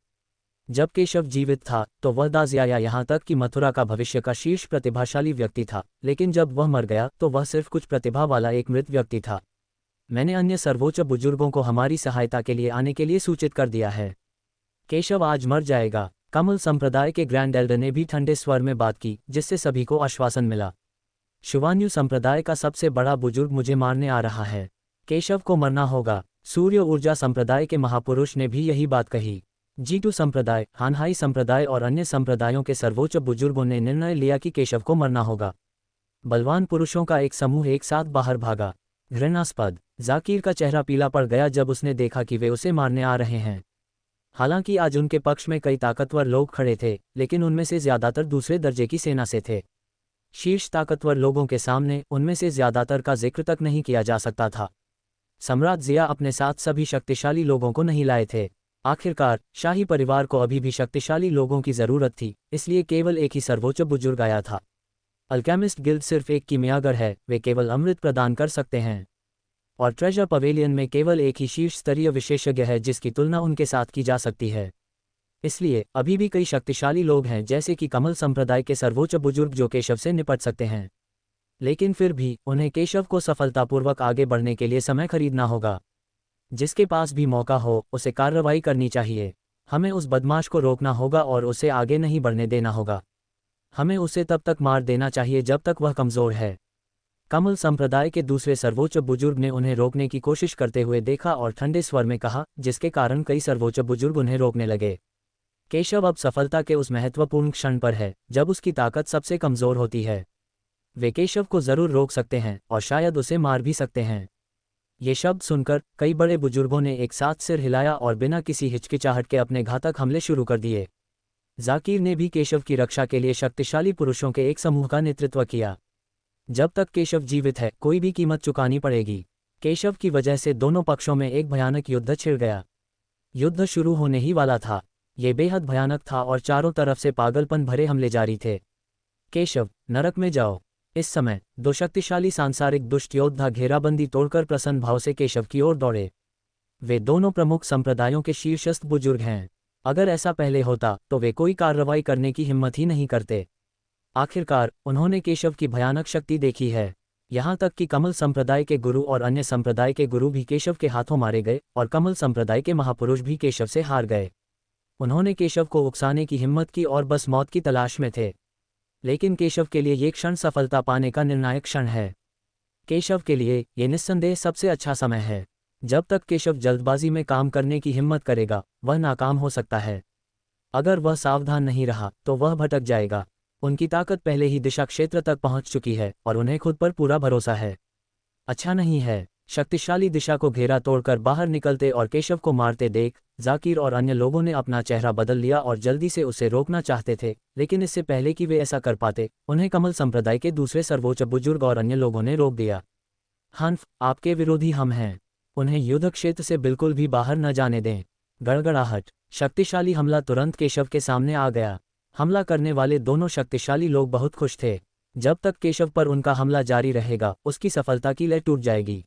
Speaker 1: जब केशव जीवित था तो वह दाजिया या यहाँ तक कि मथुरा का भविष्य का शीर्ष प्रतिभाशाली व्यक्ति था, लेकिन जब वह मर गया तो वह सिर्फ कुछ प्रतिभा वाला एक मृत व्यक्ति था। मैंने अन्य सर्वोच्च बुजुर्गों को हमारी सहायता के लिए आने के लिए सूचित कर दिया है। केशव आज मर जाएगा। कमल संप्रदाय के ग्रैंड एल्डर ने भी ठंडे स्वर में बात की, जिससे सभी को आश्वासन मिला। शुवान्यु संप्रदाय का सबसे बड़ा बुजुर्ग मुझे मारने आ रहा है। केशव को मरना होगा। सूर्य ऊर्जा संप्रदाय के महापुरुष ने भी यही बात कही। G2 संप्रदाय, हानहाई संप्रदाय और अन्य संप्रदायों के सर्वोच्च बुजुर्गों ने निर्णय लिया कि केशव को मरना होगा। बलवान पुरुषों का एक समूह एक साथ बाहर भागा। घृणास्पद। जाकिर का चेहरा पीला पड़ गया जब उसने देखा कि वे उसे मारने आ रहे हैं। हालांकि आज उनके पक्ष में कई ताकतवर लोग खड़े थे, लेकिन उनमें से ज्यादातर दूसरे दर्जे की सेना से थे। शीर्ष ताकतवर लोगों के सामने उनमें से ज्यादातर का जिक्र तक नहीं किया जा सकता था। सम्राट जिया अपने साथ सभी शक्तिशाली लोगों को नहीं लाए थे। आखिरकार शाही परिवार को अभी भी शक्तिशाली लोगों की जरूरत थी, इसलिए केवल एक ही सर्वोच्च बुजुर्ग आया था। अल्केमिस्ट गिल्ड सिर्फ एक कीमियागर है, वे केवल अमृत प्रदान कर सकते हैं। और ट्रेजर पवेलियन में केवल एक ही शीर्ष स्तरीय विशेषज्ञ है जिसकी तुलना उनके साथ की जा सकती है। इसलिए अभी भी कई शक्तिशाली लोग हैं, जैसे कि कमल संप्रदाय के सर्वोच्च बुजुर्ग, जो केशव से निपट सकते हैं। लेकिन फिर भी उन्हें केशव को सफलतापूर्वक आगे बढ़ने के लिए समय खरीदना होगा। जिसके पास भी मौका हो उसे कार्रवाई करनी चाहिए। हमें उस बदमाश को रोकना होगा और उसे आगे नहीं बढ़ने देना होगा। हमें उसे तब तक मार देना चाहिए जब तक वह कमज़ोर है। कमल संप्रदाय के दूसरे सर्वोच्च बुजुर्ग ने उन्हें रोकने की कोशिश करते हुए देखा और ठंडे स्वर में कहा, जिसके कारण कई सर्वोच्च बुजुर्ग उन्हें रोकने लगे। केशव अब सफलता के उस महत्वपूर्ण क्षण पर है जब उसकी ताकत सबसे कमज़ोर होती है। वे केशव को जरूर रोक सकते हैं और शायद उसे मार भी सकते हैं। ये शब्द सुनकर कई बड़े बुजुर्गों ने एक साथ सिर हिलाया और बिना किसी हिचकिचाहट के अपने घातक हमले शुरू कर दिए। जाकिर ने भी केशव की रक्षा के लिए शक्तिशाली पुरुषों के एक समूह का नेतृत्व किया। जब तक केशव जीवित है, कोई भी कीमत चुकानी पड़ेगी। केशव की वजह से दोनों पक्षों में एक भयानक युद्ध छिड़ गया। युद्ध शुरू होने ही वाला था। ये बेहद भयानक था और चारों तरफ से पागलपन भरे हमले जारी थे। केशव, नरक में जाओ। इस समय दो शक्तिशाली सांसारिक दुष्ट योद्धा घेराबंदी तोड़कर प्रसन्न भाव से केशव की ओर दौड़े। वे दोनों प्रमुख संप्रदायों के शीर्षस्थ बुजुर्ग हैं। अगर ऐसा पहले होता तो वे कोई कार्रवाई करने की हिम्मत ही नहीं करते। आखिरकार उन्होंने केशव की भयानक शक्ति देखी है। यहाँ तक कि कमल संप्रदाय के गुरु और अन्य संप्रदाय के गुरु भी केशव के हाथों मारे गए और कमल संप्रदाय के महापुरुष भी केशव से हार गए। उन्होंने केशव को उकसाने की हिम्मत की और बस मौत की तलाश में थे। लेकिन केशव के लिए ये क्षण सफलता पाने का निर्णायक क्षण है। केशव के लिए ये निस्संदेह सबसे अच्छा समय है। जब तक केशव जल्दबाजी में काम करने की हिम्मत करेगा, वह नाकाम हो सकता है। अगर वह सावधान नहीं रहा तो वह भटक जाएगा। उनकी ताकत पहले ही दिशा क्षेत्र तक पहुंच चुकी है और उन्हें खुद पर पूरा भरोसा है। अच्छा नहीं है। शक्तिशाली दिशा को घेरा तोड़कर बाहर निकलते और केशव को मारते देख जाकिर और अन्य लोगों ने अपना चेहरा बदल लिया और जल्दी से उसे रोकना चाहते थे, लेकिन इससे पहले कि वे ऐसा कर पाते, उन्हें कमल संप्रदाय के दूसरे सर्वोच्च बुजुर्ग और अन्य लोगों ने रोक दिया। हन्फ, आपके विरोधी हम हैं। उन्हें युद्ध क्षेत्र से बिल्कुल भी बाहर न जाने दें। गड़गड़ाहट। शक्तिशाली हमला तुरंत केशव के सामने आ गया। हमला करने वाले दोनों शक्तिशाली लोग बहुत खुश थे। जब तक केशव पर उनका हमला जारी रहेगा, उसकी सफलता की लय टूट जाएगी।